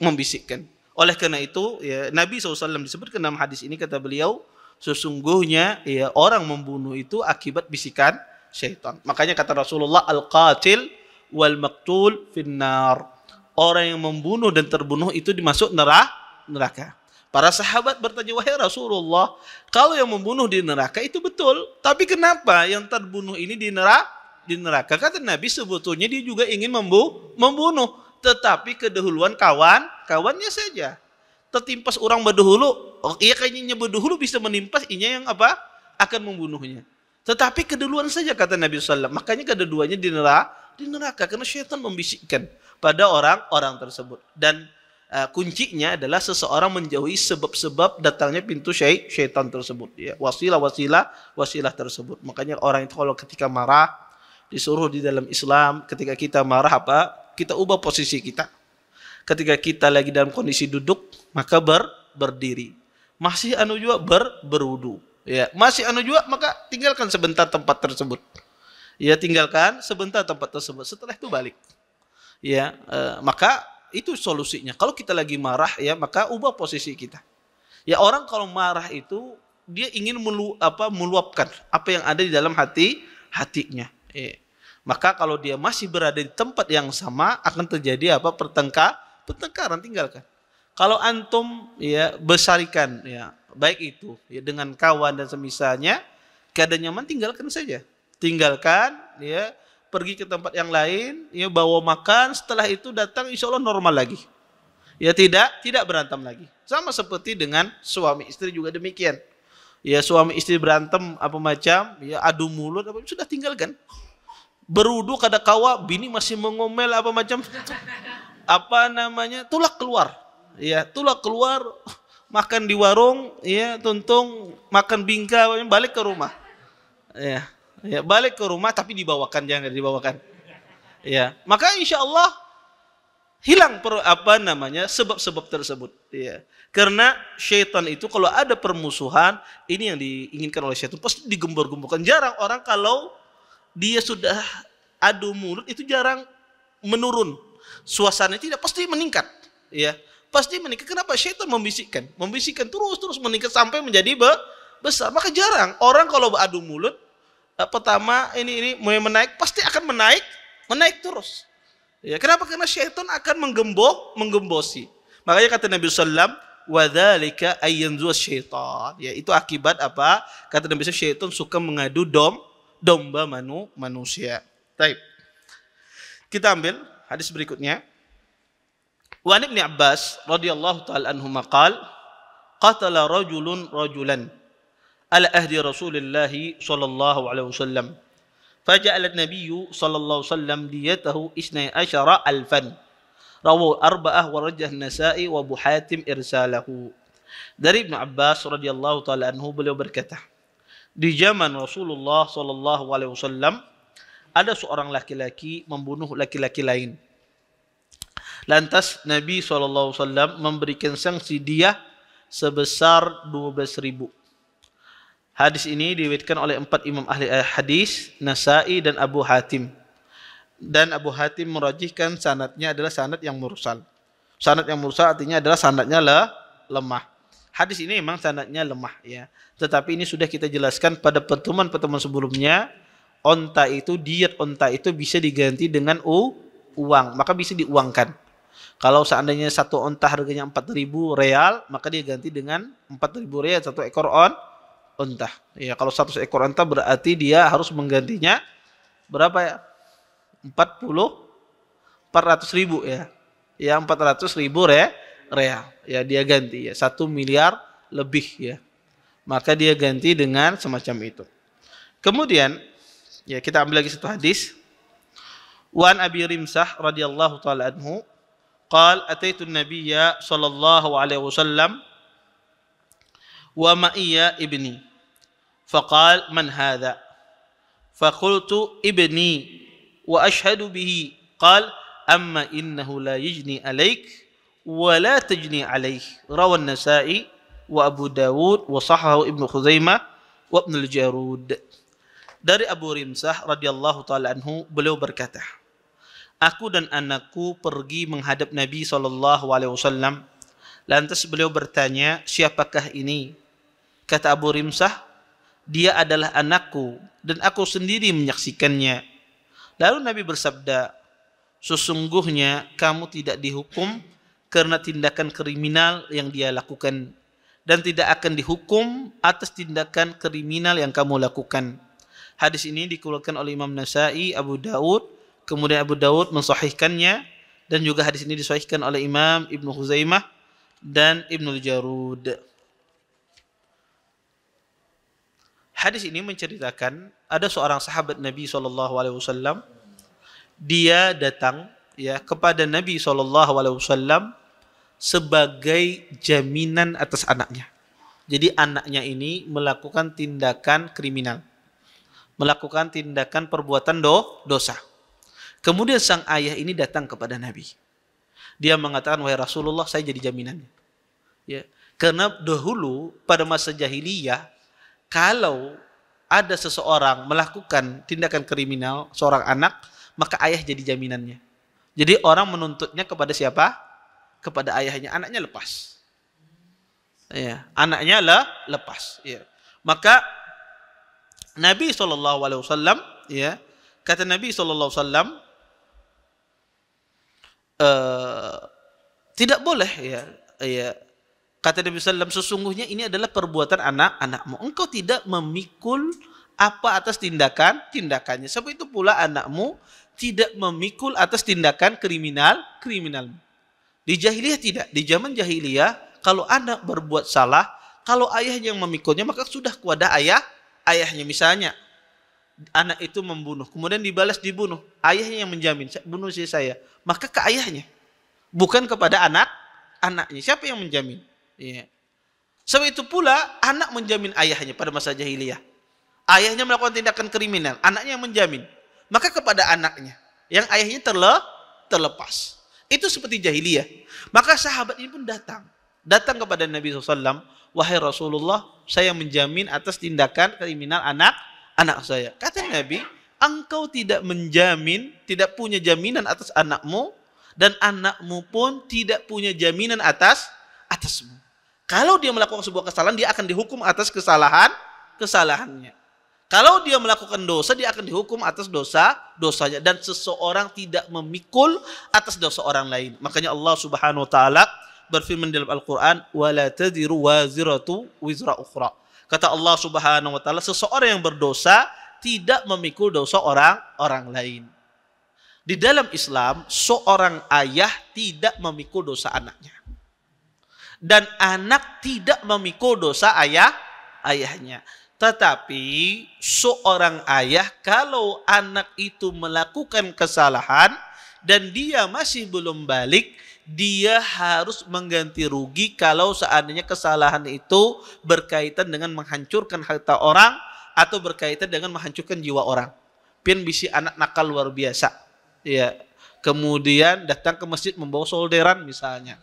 membisikkan. Oleh karena itu, ya, Nabi SAW disebutkan dalam hadis ini, kata beliau, sesungguhnya ya orang membunuh itu akibat bisikan syaitan. Makanya kata Rasulullah, al-qatil wal maqtul finnar. Orang yang membunuh dan terbunuh itu dimasuk neraka. Para sahabat bertanya, wahai Rasulullah, kalau yang membunuh di neraka itu betul, tapi kenapa yang terbunuh ini di neraka? Kata Nabi, sebetulnya dia juga ingin membunuh, tetapi kedahuluan kawannya saja. Tertimpas orang berdahulu, iya kayaknya berdahulu bisa menimpas inya yang apa? Akan membunuhnya. Tetapi keduluan saja, kata Nabi SAW. Makanya kedua-duanya di neraka, karena syaitan membisikkan pada orang-orang tersebut. Dan kuncinya adalah seseorang menjauhi sebab-sebab datangnya pintu syaitan tersebut, ya. Wasilah tersebut. Makanya orang itu kalau ketika marah disuruh di dalam Islam, ketika kita marah apa? Kita ubah posisi kita. Ketika kita lagi dalam kondisi duduk, maka berdiri. Masih juga berwudu, ya. Masih juga, maka tinggalkan sebentar tempat tersebut. Ya, tinggalkan sebentar tempat tersebut. Setelah itu balik. Ya, maka itu solusinya. Kalau kita lagi marah, ya, maka ubah posisi kita. Ya, orang kalau marah itu dia ingin meluapkan apa yang ada di dalam hatinya. Ya. Maka kalau dia masih berada di tempat yang sama, akan terjadi apa? Pertengkaran, tinggalkan. Kalau antum ya besarikan, ya, baik itu ya dengan kawan dan semisalnya, keadaan nyaman, tinggalkan saja. Tinggalkan, ya. Pergi ke tempat yang lain, ya, bawa makan, setelah itu datang, insya Allah normal lagi. Ya, tidak berantem lagi. Sama seperti dengan suami istri juga demikian. Ya, suami istri berantem apa macam, ya, adu mulut apa, sudah tinggalkan. Berudu kada kawa, bini masih mengomel apa macam, apa namanya, tulak keluar. Ya, tulak keluar, makan di warung, ya, tuntung, makan bingka, balik ke rumah. Ya. Ya, balik ke rumah tapi dibawakan, jangan dibawakan. Ya, maka insya Allah hilang sebab-sebab tersebut. Ya, karena syaitan itu kalau ada permusuhan, ini yang diinginkan oleh syaitan, pasti digembor-gemborkan. Jarang orang kalau dia sudah adu mulut itu jarang menurun. Suasana tidak, pasti meningkat. Ya, pasti meningkat. Kenapa? Syaitan membisikkan. Membisikkan terus meningkat sampai menjadi besar. Maka jarang orang kalau beradu mulut, pertama ini mulai menaik, pasti akan menaik terus. Ya, kenapa? Karena syaitan akan menggembosi. Makanya kata Nabi sallam, wadzalika ayyanzu syaitan. Ya, itu akibat apa? Kata Nabi sallam, syaitan suka mengadu domba manusia. Baik. Kita ambil hadis berikutnya. Wa Ibnu Abbas radhiyallahu taala anhuma qala qatala rajulun rajulan ala ahdi Rasulillah sallallahu alaihi wasallam. Faja'ala an-nabiy sallallahu alaihi wasallam diyatahu 12,000. Rawahu arba'ah wa rajjah an-Nasa'i wa Abu Hatim irsalahu. Dari Ibnu Abbas radhiyallahu taala anhu, beliau berkata, di zaman Rasulullah sallallahu alaihi wasallam ada seorang laki-laki membunuh laki-laki lain. Lantas Nabi sallallahu alaihi wasallam memberikan sanksi dia sebesar 12.000. Hadis ini diriwayatkan oleh 4 imam ahli hadis, Nasa'i dan Abu Hatim. Dan Abu Hatim merajihkan sanadnya adalah sanad yang mursal. Sanad yang mursal artinya adalah sanadnya lemah. Hadis ini memang sanadnya lemah ya. Tetapi ini sudah kita jelaskan pada pertemuan-pertemuan sebelumnya, diet onta itu bisa diganti dengan uang, maka bisa diuangkan. Kalau seandainya satu onta harganya 4.000 real, maka dia ganti dengan 4.000 real satu ekor onta. Ya, kalau 100 ekor onta berarti dia harus menggantinya berapa ya? 400.000 ya. Ya, 400.000 real. Ya, dia ganti ya 1 miliar lebih ya. Maka dia ganti dengan semacam itu. Kemudian ya, kita ambil lagi satu hadis. Wan Abi Rimsah radhiyallahu taala anhu qala ataitu an-nabiyya sallallahu alaihi wasallam wa ma'iya ibni faqal man hadha faqultu ibni wa ashhadu bihi qal amma innahu la yajni alaik wa la tajni alaih. Rawi an-Nasa'i wa Abu Dawud wa sahahu Ibnu Khuzaimah wa Ibnu al-Jarud. Dari Abu Rimsah radhiyallahu taala anhu, beliau berkata, aku dan anakku pergi menghadap Nabi SAW. Lantas beliau bertanya, siapakah ini? Kata Abu Rimsah, dia adalah anakku dan aku sendiri menyaksikannya. Lalu Nabi bersabda, sesungguhnya kamu tidak dihukum karena tindakan kriminal yang dia lakukan dan tidak akan dihukum atas tindakan kriminal yang kamu lakukan. Hadis ini dikeluarkan oleh Imam Nasa'i, Abu Dawud, kemudian Abu Dawud mensahihkannya, dan juga hadis ini disahihkan oleh Imam Ibnu Khuzaimah dan Ibnu al-Jarud. Hadis ini menceritakan ada seorang sahabat Nabi SAW. Dia datang ya kepada Nabi SAW sebagai jaminan atas anaknya. Jadi anaknya ini melakukan tindakan kriminal, melakukan tindakan perbuatan dosa. Kemudian sang ayah ini datang kepada Nabi. Dia mengatakan, wahai Rasulullah, saya jadi jaminannya. Ya, karena dahulu pada masa jahiliyah, kalau ada seseorang melakukan tindakan kriminal, seorang anak, maka ayah jadi jaminannya. Jadi orang menuntutnya kepada siapa? Kepada ayahnya. Anaknya lepas. Ya, anaknya lepas. Ya. Maka Nabi SAW, ya, kata Nabi SAW, tidak boleh ya. Kata Nabi SAW, sesungguhnya ini adalah perbuatan anak-anakmu. Engkau tidak memikul apa atas tindakannya. Sebab itu pula anakmu tidak memikul atas tindakan kriminal. Di jahiliyah tidak. Di zaman jahiliyah, kalau anak berbuat salah, kalau ayahnya yang memikulnya, maka sudah kepada ayahnya. Misalnya, anak itu membunuh, kemudian dibunuh. Ayahnya yang menjamin, bunuh saya. Maka ke ayahnya. Bukan kepada anaknya. Siapa yang menjamin? Ya. Sebab itu pula anak menjamin ayahnya pada masa jahiliyah. Ayahnya melakukan tindakan kriminal, anaknya yang menjamin. Maka kepada anaknya, yang ayahnya terlepas. Itu seperti jahiliyah. Maka sahabat ini pun datang kepada Nabi SAW. Wahai Rasulullah, saya menjamin atas tindakan kriminal anak saya. Kata Nabi, engkau tidak menjamin, tidak punya jaminan atas anakmu, Dan anakmu pun tidak punya jaminan atasmu. Kalau dia melakukan sebuah kesalahan, dia akan dihukum atas kesalahannya. Kalau dia melakukan dosa, dia akan dihukum atas dosanya. Dan seseorang tidak memikul atas dosa orang lain. Makanya Allah Subhanahu wa taala berfirman dalam Al-Qur'an, "Wala tadziru waziratu wizra ukhra." Kata Allah Subhanahu wa taala, seseorang yang berdosa tidak memikul dosa orang lain. Di dalam Islam, seorang ayah tidak memikul dosa anaknya. Dan anak tidak memikul dosa ayahnya. Tetapi seorang ayah kalau anak itu melakukan kesalahan dan dia masih belum balik, dia harus mengganti rugi kalau seandainya kesalahan itu berkaitan dengan menghancurkan harta orang atau berkaitan dengan menghancurkan jiwa orang. Pian bisi anak nakal luar biasa. Ya. Kemudian datang ke masjid membawa solderan misalnya.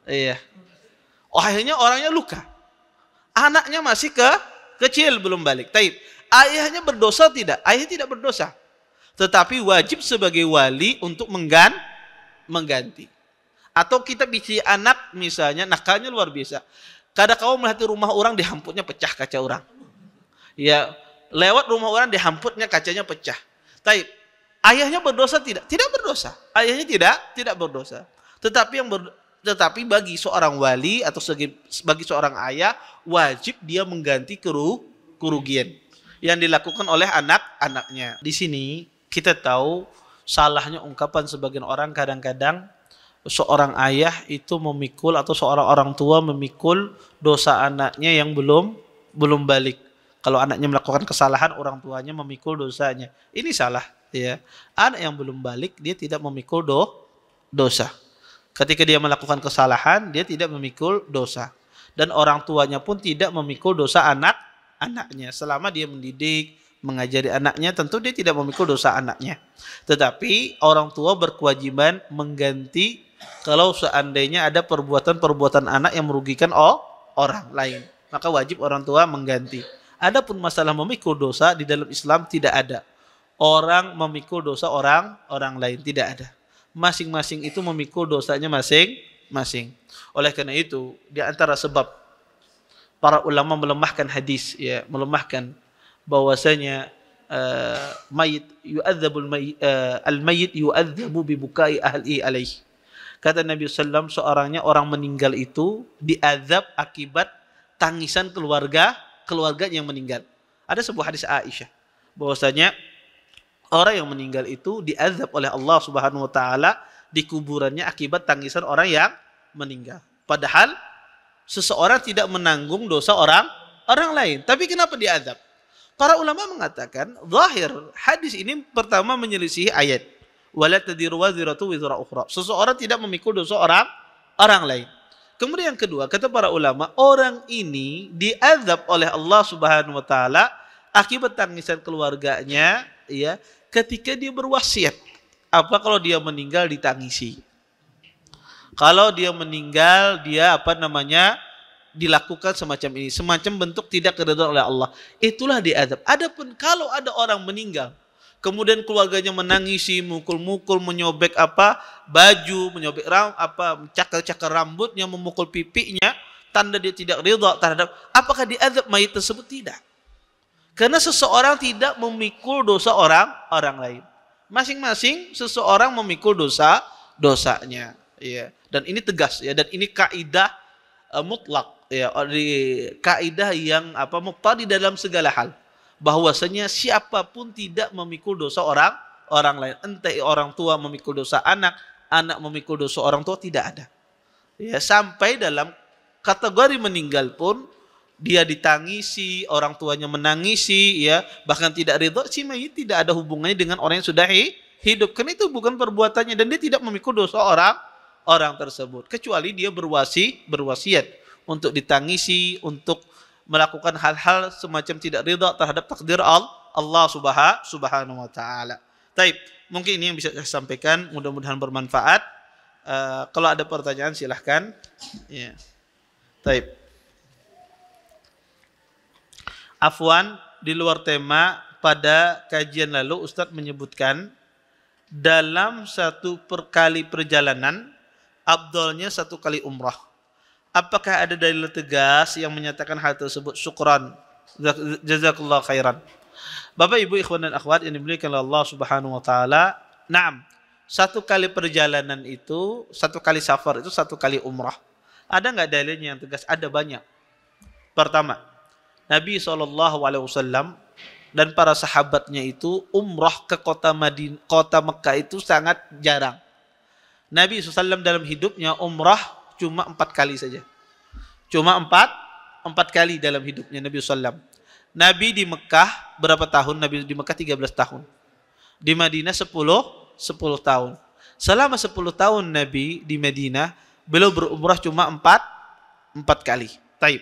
Iya. Oh, akhirnya orangnya luka. Anaknya masih kecil belum balik. Taib. Ayahnya berdosa tidak? Ayahnya tidak berdosa. Tetapi wajib sebagai wali untuk mengganti. Atau kita bisi anak misalnya nakalnya luar biasa. Kadang kau melihat rumah orang dihamputnya pecah kaca orang. Ya, lewat rumah orang dihamputnya kacanya pecah. Taib. Ayahnya berdosa tidak? Tidak berdosa. Ayahnya tidak berdosa. Tetapi bagi seorang wali atau bagi seorang ayah wajib dia mengganti kerugian yang dilakukan oleh anak-anaknya. Di sini kita tahu salahnya ungkapan sebagian orang kadang-kadang seorang ayah itu memikul atau seorang orang tua memikul dosa anaknya yang belum balik. Kalau anaknya melakukan kesalahan, orang tuanya memikul dosanya. Ini salah, ya. Anak yang belum balik dia tidak memikul dosa. Ketika dia melakukan kesalahan, dia tidak memikul dosa. Dan orang tuanya pun tidak memikul dosa anaknya. Selama dia mendidik, mengajari anaknya, tentu dia tidak memikul dosa anaknya. Tetapi orang tua berkewajiban mengganti kalau seandainya ada perbuatan-perbuatan anak yang merugikan orang lain. Maka wajib orang tua mengganti. Adapun masalah memikul dosa di dalam Islam tidak ada. Orang memikul dosa orang lain tidak ada. Masing-masing itu memikul dosanya masing-masing. Oleh karena itu, di antara sebab para ulama melemahkan hadis, ya, melemahkan bahwasanya al-mayyit yu'adzabu bi bukai ahli alaihi. Kata Nabi sallallahu alaihi wasallam, seorangnya orang meninggal itu diazab akibat tangisan keluarga yang meninggal. Ada sebuah hadis Aisyah bahwasanya orang yang meninggal itu diazab oleh Allah Subhanahu wa taala di kuburannya akibat tangisan orang yang meninggal. Padahal seseorang tidak menanggung dosa orang lain. Tapi kenapa diazab? Para ulama mengatakan zahir hadis ini pertama menyelisihi ayat wala tadiru waziratu wizra ukhra. Seseorang tidak memikul dosa orang lain. Kemudian yang kedua, kata para ulama, orang ini diazab oleh Allah Subhanahu wa taala akibat tangisan keluarganya, ya, ketika dia berwasiat. Apa kalau dia meninggal ditangisi? Kalau dia meninggal dia dilakukan semacam ini, semacam bentuk tidak keridhaan oleh Allah. Itulah diazab. Adapun kalau ada orang meninggal kemudian keluarganya menangisi, mukul-mukul, menyobek baju, menyobek cakar-cakar rambutnya, memukul pipinya, tanda dia tidak ridha terhadap, apakah diazab mayit tersebut? Tidak. Karena seseorang tidak memikul dosa orang lain. Masing-masing seseorang memikul dosanya, ya. Dan ini tegas, ya, dan ini kaidah mutlak, ya, kaidah yang muqtadi dalam segala hal. Bahwasanya siapapun tidak memikul dosa orang lain. Entah orang tua memikul dosa anak memikul dosa orang tua, tidak ada. Ya, sampai dalam kategori meninggal pun dia ditangisi, orang tuanya menangisi, ya, bahkan tidak ridho, si mayit tidak ada hubungannya dengan orang yang sudah hidup. Karena itu bukan perbuatannya dan dia tidak memikul dosa orang tersebut kecuali dia berwasiat untuk ditangisi, untuk melakukan hal-hal semacam tidak ridha terhadap takdir Allah Subhanahu wa taala. Taib, mungkin ini yang bisa saya sampaikan, mudah-mudahan bermanfaat. Kalau ada pertanyaan silahkan. Ya. Taib. Afwan, di luar tema pada kajian lalu Ustadz menyebutkan dalam satu kali perjalanan, afdalnya satu kali umrah. Apakah ada dalil tegas yang menyatakan hal tersebut? Syukran. Jazakallah khairan. Bapak Ibu ikhwan dan akhwat yang dimuliakan oleh Allah Subhanahu wa taala, na'am. Satu kali perjalanan itu, satu kali safar itu satu kali umrah. Ada enggak dalilnya yang tegas? Ada banyak. Pertama, Nabi SAW dan para sahabatnya itu umrah ke kota Mekah itu sangat jarang. Nabi SAW dalam hidupnya umrah cuma 4 kali saja. Cuma 4 kali dalam hidupnya Nabi SAW. Nabi di Mekah berapa tahun? Nabi di Mekah 13 tahun. Di Madinah 10 tahun. Selama 10 tahun Nabi di Madinah, beliau berumrah cuma 4 kali. Taib.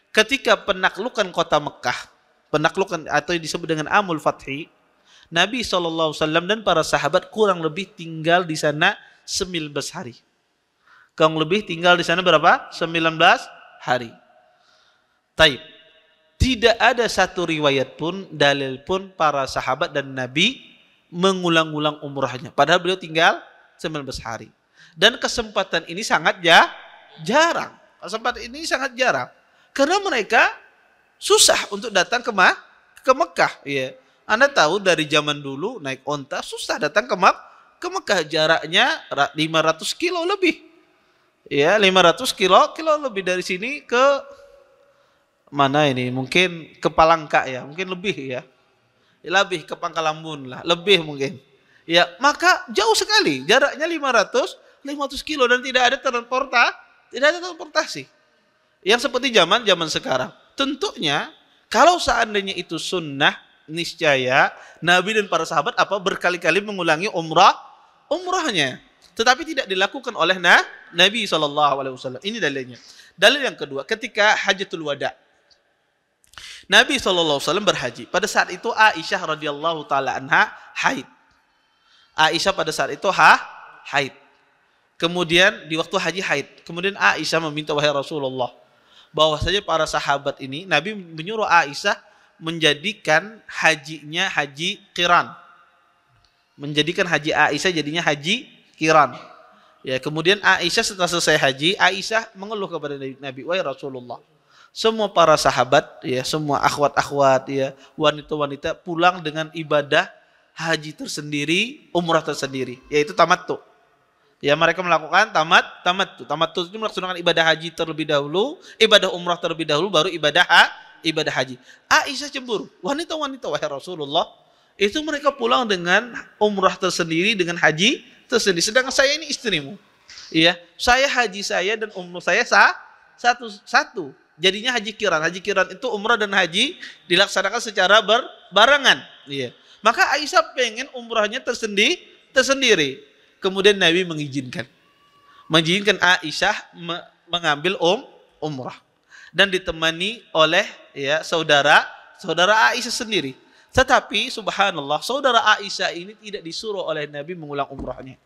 Ketika penaklukan kota Mekah, penaklukan atau yang disebut dengan Amul Fathi, Nabi SAW dan para sahabat kurang lebih tinggal di sana 19 hari. Kurang lebih tinggal di sana berapa? 19 hari. Taib. Tidak ada satu riwayat pun, dalil pun para sahabat dan Nabi mengulang-ulang umrahnya. Padahal beliau tinggal 19 hari. Dan kesempatan ini sangat jarang. Kesempatan ini sangat jarang. Karena mereka susah untuk datang ke Mekah. Ya. Anda tahu dari zaman dulu naik onta susah datang ke Mekah. Jaraknya 500 kilo lebih. Ya, 500 kilo lebih dari sini ke mana ini? Mungkin ke Palangka ya, mungkin lebih ya. Lebih ke Pangkalambun lah, lebih mungkin. Ya, maka jauh sekali. Jaraknya 500 kilo dan tidak ada transportasi. Yang seperti zaman sekarang. Tentunya kalau seandainya itu sunnah, niscaya Nabi dan para sahabat berkali-kali mengulangi umrahnya. Tetapi tidak dilakukan oleh Nabi SAW. Ini dalilnya. Dalil yang kedua, ketika Hajatul Wada, Nabi SAW berhaji. Pada saat itu Aisyah radhiyallahu taala anha haid. Aisyah pada saat itu haid. Kemudian di waktu haji haid. Kemudian Aisyah meminta, wahai Rasulullah, bahwasanya para sahabat ini, Nabi menyuruh Aisyah menjadikan hajinya haji qiran. Menjadikan haji Aisyah jadinya haji qiran. Ya, kemudian Aisyah setelah selesai haji, Aisyah mengeluh kepada Nabi, wahai Rasulullah, semua para sahabat, ya, semua akhwat-akhwat, ya, wanita-wanita pulang dengan ibadah haji tersendiri, umrah tersendiri, yaitu tamattu. Ya, mereka melakukan tamattu. Tamattu itu melaksanakan ibadah haji terlebih dahulu, ibadah umrah terlebih dahulu, baru ibadah haji. Aisyah cemburu. Wanita-wanita, wahai Rasulullah, itu mereka pulang dengan umrah tersendiri, dengan haji tersendiri. Sedangkan saya ini istrimu. Iya, saya haji saya dan umrah saya satu. Jadinya haji qiran. Haji qiran itu umrah dan haji dilaksanakan secara berbarengan. Iya. Maka Aisyah pengen umrahnya tersendiri. Kemudian Nabi mengizinkan Aisyah mengambil umrah dan ditemani oleh, ya, saudara Aisyah sendiri. Tetapi subhanallah, saudara Aisyah ini tidak disuruh oleh Nabi mengulang umrahnya.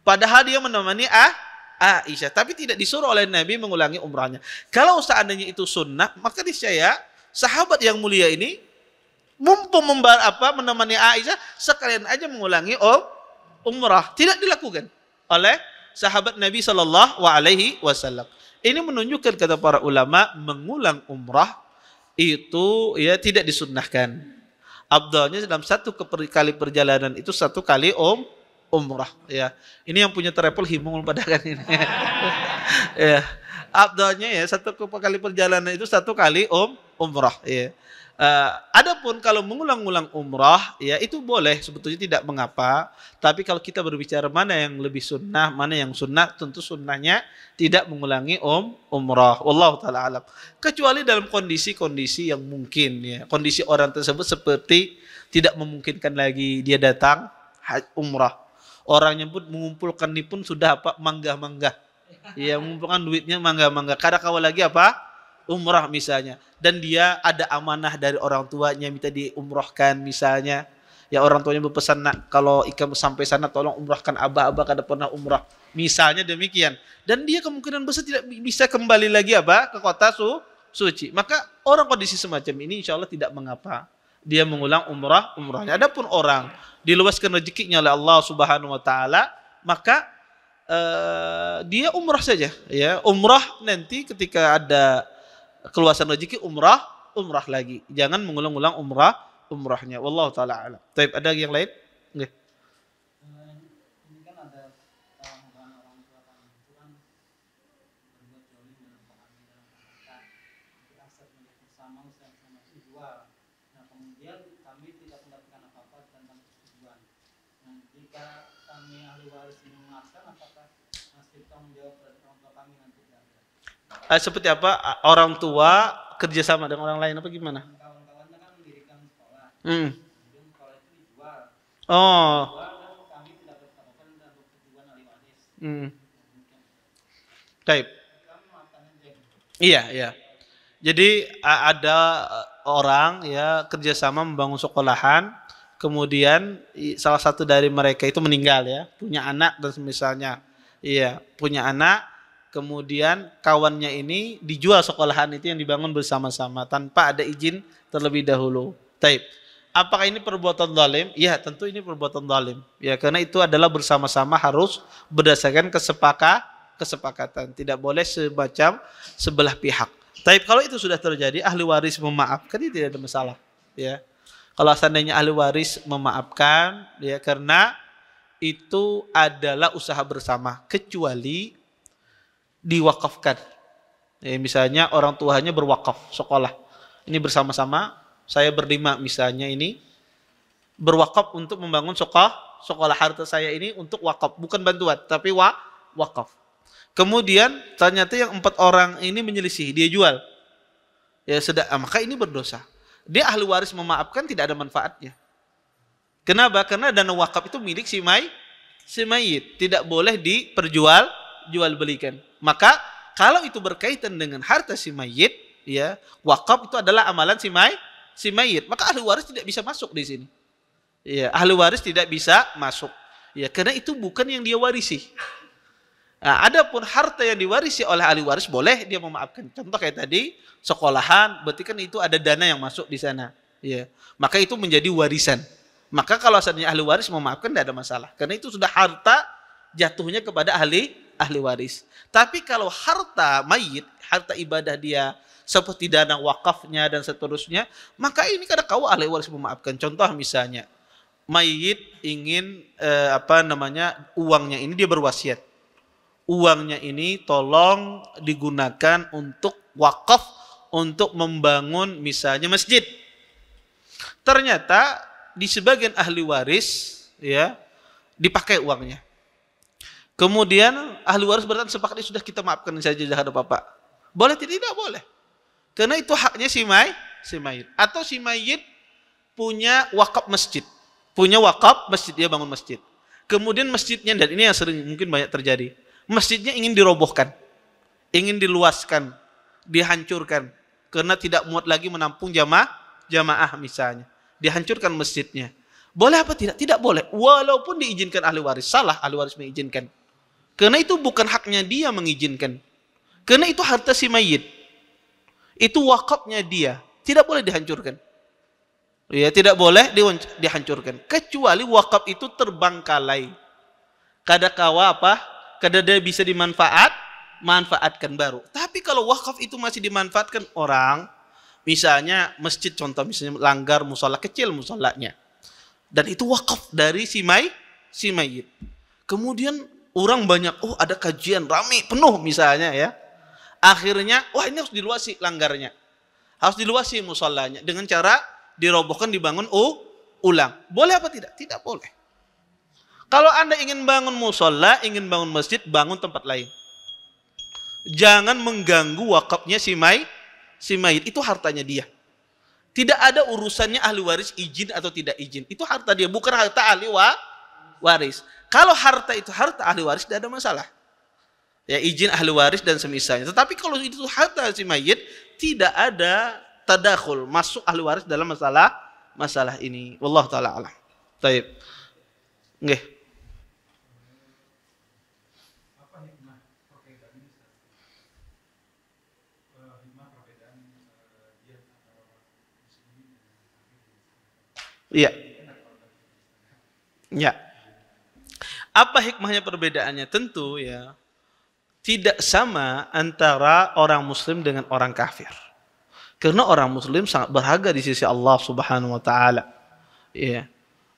Padahal dia menemani Aisyah, tapi tidak disuruh oleh Nabi mengulangi umrahnya. Kalau seandainya itu sunnah, maka niscaya sahabat yang mulia ini mumpung menemani Aisyah, sekalian aja mengulangi umrah. Tidak dilakukan oleh sahabat Nabi SAW. Ini menunjukkan, kata para ulama, mengulang umrah itu, ya, tidak disunnahkan. Afdalnya dalam satu kali perjalanan itu satu kali umrah. Ya, ini yang punya travel himung pada kan ini. Ya, afdalnya, ya, satu kali perjalanan itu satu kali umrah. Ya. Adapun kalau mengulang-ulang umrah, ya, itu boleh, sebetulnya tidak mengapa. Tapi kalau kita berbicara mana yang lebih sunnah, mana yang sunnah, tentu sunnahnya tidak mengulangi umrah. Wallahu taala alam. Kecuali dalam kondisi-kondisi yang mungkin, ya, kondisi orang tersebut seperti tidak memungkinkan lagi dia datang umrah. Orangnya pun mengumpulkan ini pun sudah mangga-mangga. Ya, mengumpulkan duitnya mangga-mangga. Kadang-kadang lagi umrah misalnya, dan dia ada amanah dari orang tuanya minta diumrahkan misalnya, ya, orang tuanya berpesan, nak, kalau Ika sampai sana tolong umrahkan abah kada pernah umrah, misalnya demikian, dan dia kemungkinan besar tidak bisa kembali lagi ke kota suci, maka orang kondisi semacam ini insya Allah tidak mengapa dia mengulang umrahnya. Adapun orang diluaskan rezekinya oleh Allah Subhanahu wa taala, maka dia umrah saja ya. Umrah nanti ketika ada keluasan rezeki umrah lagi. Jangan mengulang-ulang umrahnya. Wallahu taala alam. Baik, ada yang lain? Nggih.
Ini kan ada tanggungan orang tua kami itu kan berbuat zalim dalam kami dalam harta, itu aset milik bersama sama dijual. Nah kemudian kami tidak mendapatkan apa-apa tentang persetujuan. Nah jika kami ahli waris ini memaafkan, apakah masih tanggung jawab terhadap orang tua kami nanti tidak ada?
Seperti apa? Orang tua kerjasama dengan orang lain apa gimana?
Kawan-kawannya kan mendirikan sekolah,
Hmm.
kemudian sekolah itu dijual.
Oh.
Dijual dan kami tidak dapat apa-apa dan persetujuan ahli waris.
Hmm. Baik.
Kami memaafkan aja.
Iya, iya. Jadi ada orang ya kerjasama membangun sekolahan, kemudian salah satu dari mereka itu meninggal ya, punya anak dan misalnya, iya punya anak, kemudian kawannya ini dijual sekolahan itu yang dibangun bersama-sama tanpa ada izin terlebih dahulu. Taib. Apakah ini perbuatan zalim? Ya, tentu ini perbuatan zalim. Ya, karena itu adalah bersama-sama harus berdasarkan kesepakatan. Tidak boleh semacam sebelah pihak. Tapi kalau itu sudah terjadi, ahli waris memaafkan, itu tidak ada masalah. Ya, kalau seandainya ahli waris memaafkan, ya karena itu adalah usaha bersama, kecuali diwakafkan. Ya, misalnya orang tuanya berwakaf sekolah. Ini bersama-sama, saya berlima misalnya ini berwakaf untuk membangun sekolah harta saya ini untuk wakaf, bukan bantuan, tapi wakaf. Kemudian ternyata yang 4 orang ini menyelisih, dia jual. Ya sudah, maka ini berdosa. Dia ahli waris memaafkan, tidak ada manfaatnya. Kenapa? Karena dana wakaf itu milik si mayit, tidak boleh jual belikan. Maka kalau itu berkaitan dengan harta si mayit, ya wakaf itu adalah amalan si mayit, maka ahli waris tidak bisa masuk di sini. Ya, ahli waris tidak bisa masuk. Ya, karena itu bukan yang dia warisi. Nah, adapun harta yang diwarisi oleh ahli waris boleh dia memaafkan. Contoh kayak tadi sekolahan, berarti kan itu ada dana yang masuk di sana. Ya, maka itu menjadi warisan. Maka kalau seandainya ahli waris memaafkan tidak ada masalah. Karena itu sudah harta jatuhnya kepada ahli waris. Tapi kalau harta mayit, harta ibadah dia seperti dana wakafnya dan seterusnya, maka ini kadang kau ahli waris memaafkan. Contoh misalnya mayit ingin uangnya ini dia berwasiat. Uangnya ini tolong digunakan untuk wakaf, untuk membangun misalnya masjid. Ternyata di sebagian ahli waris ya dipakai uangnya. Kemudian ahli waris berkata sepakat sudah kita maafkan saja terhadap bapak. Boleh tidak? Boleh. Karena itu haknya si mayit. Atau si mayit punya wakaf masjid. Punya wakaf masjid, dia bangun masjid. Kemudian masjidnya, dan ini yang sering mungkin banyak terjadi, masjidnya ingin dirobohkan, ingin diluaskan, dihancurkan karena tidak muat lagi menampung jamaah misalnya. Dihancurkan masjidnya. Boleh apa tidak? Tidak boleh. Walaupun diizinkan ahli waris, salah ahli waris mengizinkan. Karena itu bukan haknya dia mengizinkan. Karena itu harta si mayit. Itu wakafnya dia. Tidak boleh dihancurkan. Ya, tidak boleh dihancurkan. Kecuali wakaf itu terbengkalai. Kadangkala apa? Kadang dia bisa manfaatkan baru. Tapi kalau wakaf itu masih dimanfaatkan orang, misalnya masjid, contoh misalnya langgar musola kecil musolanya, dan itu wakaf dari si mayit. Kemudian orang banyak, oh ada kajian rame penuh misalnya ya. Akhirnya, wah ini harus diluasi langgarnya, harus diluasi musolanya dengan cara dirobohkan, dibangun ulang. Boleh apa tidak? Tidak boleh. Kalau Anda ingin bangun musola, ingin bangun masjid, bangun tempat lain. Jangan mengganggu wakafnya si mayit. Itu hartanya dia. Tidak ada urusannya ahli waris izin atau tidak izin. Itu harta dia, bukan harta ahli waris. Kalau harta itu harta ahli waris, tidak ada masalah. Ya, izin ahli waris dan semisalnya. Tetapi kalau itu harta si mayit, tidak ada tadakhul, masuk ahli waris dalam masalah ini. Wallahu taala alam. Baik. Nggih. Iya. Ya. Apa hikmahnya perbedaannya? Tentu ya tidak sama antara orang muslim dengan orang kafir. Karena orang muslim sangat berharga di sisi Allah Subhanahu wa taala. Ya.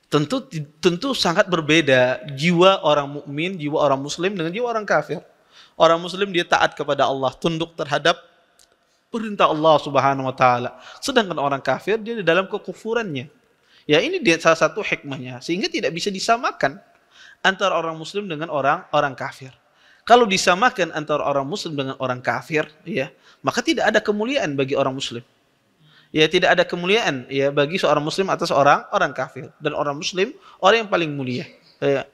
Tentu sangat berbeda jiwa orang mukmin, jiwa orang muslim dengan jiwa orang kafir. Orang muslim dia taat kepada Allah, tunduk terhadap perintah Allah Subhanahu wa taala. Sedangkan orang kafir dia di dalam kekufurannya. Ya ini dia salah satu hikmahnya sehingga tidak bisa disamakan antara orang muslim dengan orang kafir. Kalau disamakan antara orang muslim dengan orang kafir, ya, maka tidak ada kemuliaan bagi orang muslim. Ya, tidak ada kemuliaan ya bagi seorang muslim atas orang kafir. Dan orang muslim orang yang paling mulia. Ya,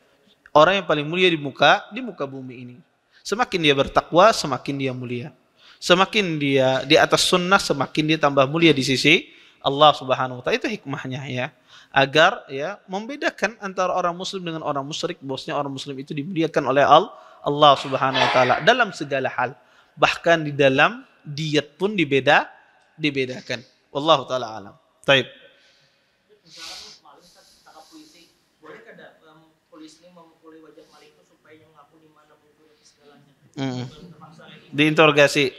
orang yang paling mulia di muka bumi ini. Semakin dia bertakwa, semakin dia mulia. Semakin dia di atas sunnah, semakin dia tambah mulia di sisi Allah Subhanahu wa taala. Itu hikmahnya ya. Agar ya membedakan antara orang muslim dengan orang musyrik, bosnya orang muslim itu dimuliakan oleh Allah Subhanahu wa taala dalam segala hal. Bahkan di dalam diet pun dibedakan. Wallahu taala alam. Baik.
Misalkan maling tangkap polisi, boleh kada polisi memukuli wajah maling itu supaya mengaku di mana mencuri segalanya?
Diinterogasi.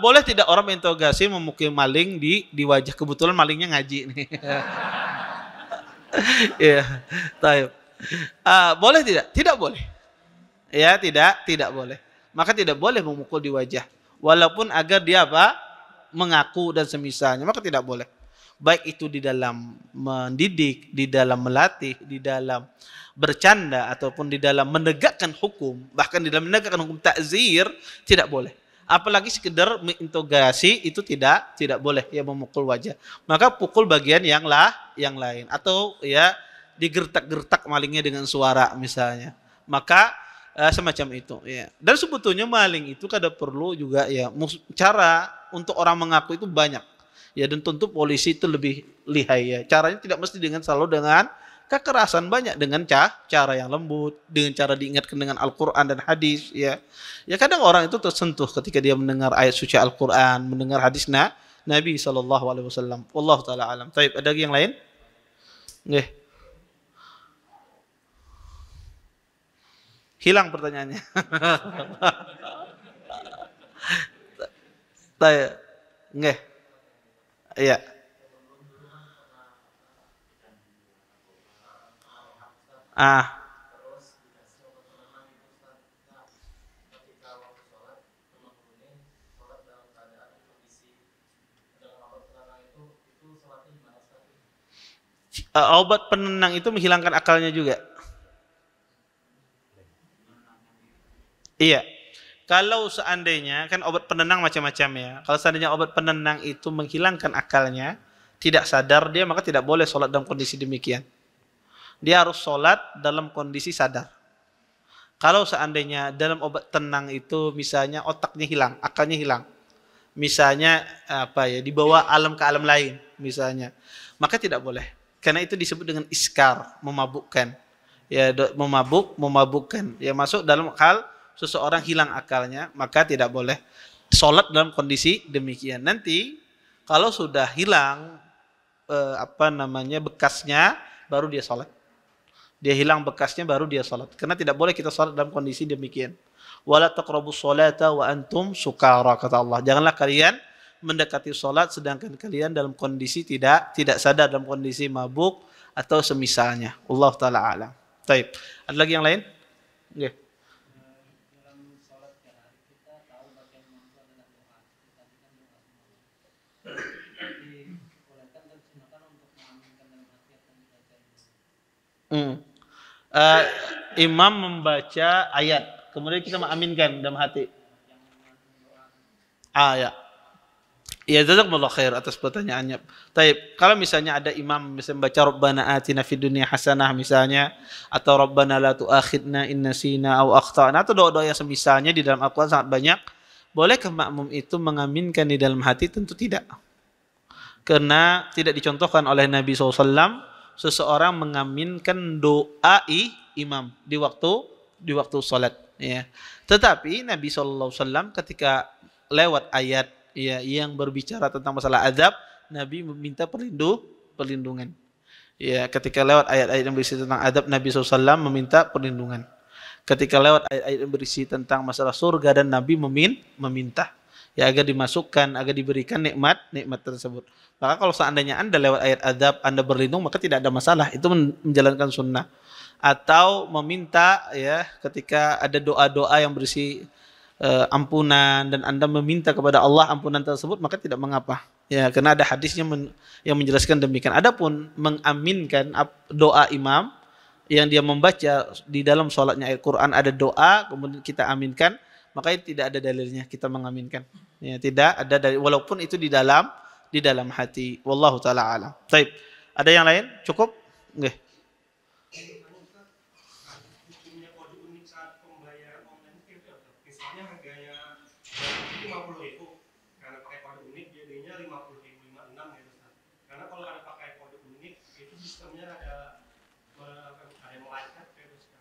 Boleh tidak orang menginterogasi memukul maling di wajah, kebetulan malingnya ngaji nih. Ya, taib. Boleh tidak? Tidak boleh. Ya, tidak boleh. Maka tidak boleh memukul di wajah. Walaupun agar dia apa? Mengaku dan semisalnya, maka tidak boleh. Baik itu di dalam mendidik, di dalam melatih, di dalam bercanda ataupun di dalam menegakkan hukum, bahkan di dalam menegakkan hukum takzir tidak boleh. Apalagi sekedar menginterogasi itu tidak boleh ya memukul wajah. Maka pukul bagian yang lain atau ya digertak-gertak malingnya dengan suara misalnya. Maka semacam itu ya. Dan sebetulnya maling itu kada perlu juga ya cara untuk orang mengaku itu banyak. Ya dan tentu polisi itu lebih lihai ya. Caranya tidak mesti selalu dengan kekerasan, banyak dengan cara yang lembut, dengan cara diingatkan dengan Al-Qur'an dan hadis ya. Ya kadang orang itu tersentuh ketika dia mendengar ayat suci Al-Qur'an, mendengar hadis Nabi sallallahu alaihi wasallam. Wallahu taala alam. Baik, ada yang lain? Nggih. Hilang pertanyaannya. Baik. Nggih. Iya. Obat penenang itu menghilangkan akalnya juga. Iya. Kalau seandainya kan obat penenang macam-macam ya. Kalau seandainya obat penenang itu menghilangkan akalnya, tidak sadar dia, maka tidak boleh sholat dalam kondisi demikian. Dia harus sholat dalam kondisi sadar. Kalau seandainya dalam obat tenang itu misalnya otaknya hilang, akalnya hilang. Misalnya dibawa alam ke alam lain misalnya. Maka tidak boleh. Karena itu disebut dengan iskar, memabukkan. Ya, memabukkan. Ya, masuk dalam hal seseorang hilang akalnya, maka tidak boleh sholat dalam kondisi demikian. Nanti kalau sudah hilang bekasnya, baru dia sholat. Dia hilang bekasnya, baru dia sholat. Karena tidak boleh kita sholat dalam kondisi demikian. Wala taqrabus sholata wa antum sukara, kata Allah. Janganlah kalian mendekati sholat sedangkan kalian dalam kondisi tidak sadar, dalam kondisi mabuk atau semisalnya. Allah taala alam. Baik. Ada lagi yang lain? Nggih.
Dalam sholat kita tahu bagian mantu adalah doa. Kita kan doa semua. Dibolehkan dan disunahkan untuk mengaminkan dalam hati akan dibaca itu.
Imam membaca ayat, kemudian kita mengaminkan dalam hati. Ya. Ya, jazakumullah khair atas pertanyaannya. Taib, kalau misalnya ada imam misalnya membaca Rabbana atina fid dunya hasanah misalnya, atau Rabbana la tu'akhidna in nasina aw akhtana, atau doa-doa yang semisalnya di dalam Al-Qur'an sangat banyak, bolehkah makmum itu mengaminkan di dalam hati? Tentu tidak. Karena tidak dicontohkan oleh Nabi SAW seseorang mengaminkan doa imam di waktu salat ya. Tetapi Nabi SAW ketika lewat ayat ya yang berbicara tentang masalah azab, Nabi meminta perlindungan. Ya, ketika lewat ayat-ayat yang berisi tentang adab Nabi SAW meminta perlindungan. Ketika lewat ayat-ayat yang berisi tentang masalah surga dan Nabi meminta ya agar dimasukkan, agar diberikan nikmat tersebut. Maka kalau seandainya Anda lewat ayat adab, Anda berlindung, maka tidak ada masalah. Itu menjalankan sunnah. Atau meminta ya ketika ada doa-doa yang berisi ampunan dan Anda meminta kepada Allah ampunan tersebut, maka tidak mengapa. Ya, karena ada hadisnya yang menjelaskan demikian. Adapun mengaminkan doa imam yang dia membaca di dalam sholatnya ayat Quran ada doa kemudian kita aminkan, maka tidak ada dalilnya kita mengaminkan. Ya, tidak ada dalil walaupun itu di dalam hati. Wallahu taala alam. Baik. Ada yang lain? Cukup? Nggih.
Punya kode unik saat pembayaran online itu misalnya harganya 50.000 karena pakai kode unik jadinya 50.056 gitu Ustaz. Karena kalau ada pakai kode unik itu sistemnya ada yang melacak gitu Ustaz.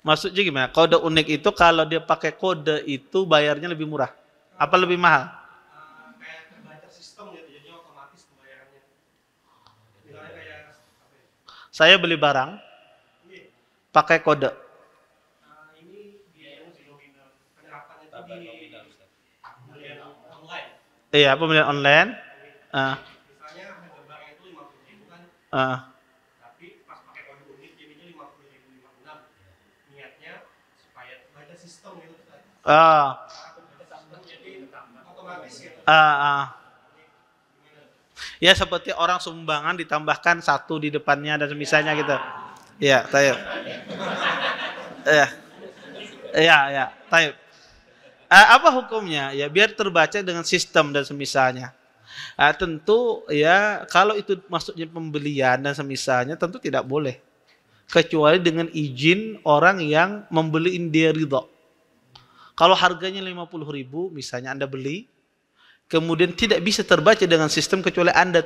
Maksudnya gimana? Kode unik itu kalau dia pakai kode itu bayarnya lebih murah. Apa lebih mahal?
Kayak terbaca sistem gitu, jadi otomatis pembayarannya. Misalnya kayak apa ya?
Saya beli barang pakai kode.
Ini biayanya sih nominal. Penerapannya itu di pembelian online.
Iya, pembelian online.
Misalnya harga barang itu 50.000 kan. Tapi pas pakai kode unik jadinya 50.056. Niatnya supaya baca sistem gitu Ustaz. Jadi otomatis gitu.
Ya seperti orang sumbangan ditambahkan 1 di depannya dan misalnya gitu. Ya, taib. Ya, taib. Apa hukumnya? Ya biar terbaca dengan sistem dan semisalnya. Tentu ya kalau itu maksudnya pembelian dan semisalnya tentu tidak boleh. Kecuali dengan izin orang yang membeli dia ridha. Kalau harganya 50.000 misalnya Anda beli, kemudian tidak bisa terbaca dengan sistem kecuali Anda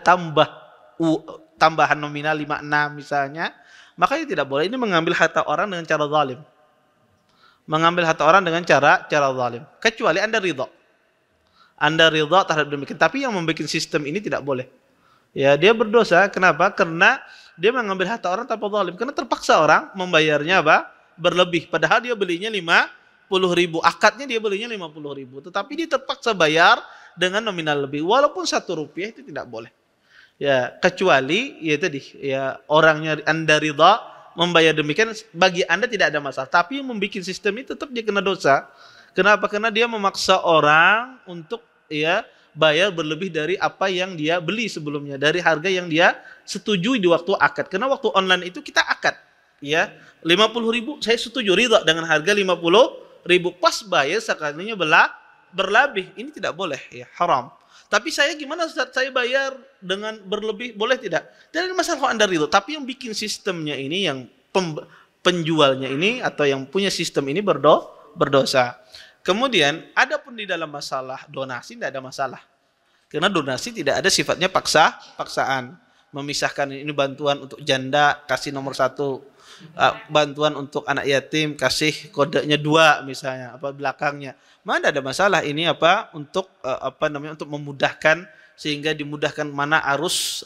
tambahan nominal 56 misalnya, maka ini tidak boleh. Ini mengambil harta orang dengan cara zalim. Mengambil harta orang dengan cara zalim. Kecuali Anda ridha. Anda ridha terhadap demikian. Tapi yang membuat sistem ini tidak boleh. Ya, dia berdosa. Kenapa? Karena dia mengambil harta orang tanpa zalim. Karena terpaksa orang membayarnya apa? Berlebih. Padahal dia belinya 50.000. Akadnya dia belinya 50.000. Tetapi dia terpaksa bayar dengan nominal lebih. Walaupun 1 rupiah itu tidak boleh. Ya, kecuali ya tadi ya orangnya Anda ridha membayar demikian, bagi Anda tidak ada masalah. Tapi yang membuat sistem ini tetap dia kena dosa. Kenapa? Karena dia memaksa orang untuk ya bayar berlebih dari apa yang dia beli sebelumnya, dari harga yang dia setujui di waktu akad. Karena waktu online itu kita akad, ya 50.000 saya setuju ridha dengan harga 50.000, pas bayar sekalinya berlebih, ini tidak boleh, ya haram. Tapi saya gimana Ustaz? Saya bayar dengan berlebih, boleh tidak? Tidak ada masalah kalau Anda ridho. Tapi yang bikin sistemnya ini, yang penjualnya ini atau yang punya sistem ini berdosa. Kemudian, ada pun di dalam masalah donasi tidak ada masalah. Karena donasi tidak ada sifatnya paksaan. Memisahkan ini bantuan untuk janda, kasih nomor 1. Bantuan untuk anak yatim, kasih kodenya 2 misalnya, apa belakangnya. Mana ada masalah ini untuk untuk memudahkan sehingga dimudahkan mana arus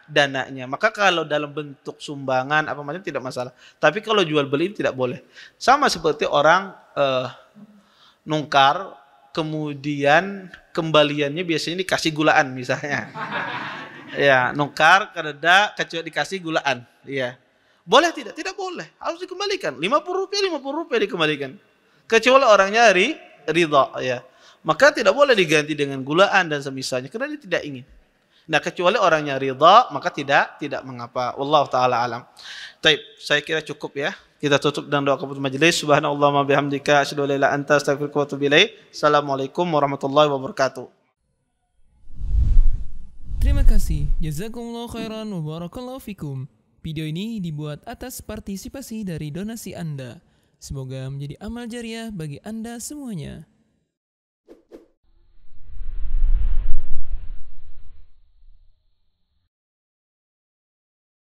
dananya. Maka kalau dalam bentuk sumbangan macam tidak masalah. Tapi kalau jual beli tidak boleh. Sama seperti orang nungkar kemudian kembaliannya biasanya dikasih gulaan misalnya. Ya, nungkar kada kecuali dikasih gulaan. Ya. Boleh tidak? Tidak boleh. Harus dikembalikan. 50 rupiah dikembalikan. Kecuali orangnya ridha, ya. Maka tidak boleh diganti dengan gulaan dan semisalnya karena dia tidak ingin. Nah, kecuali orangnya ridha, maka tidak mengapa. Wallahu taala alam. Baik, saya kira cukup ya. Kita tutup dengan doa kafatul majelis. Subhanallahumma bihamdika asyhadu an la ilaha illa anta astaghfiruka wa atubu ilaik. Assalamualaikum warahmatullahi wabarakatuh.
Terima kasih. Jazakumullahu khairan wa barakallahu fikum. Video ini dibuat atas partisipasi dari donasi Anda. Semoga menjadi amal jariah bagi Anda semuanya.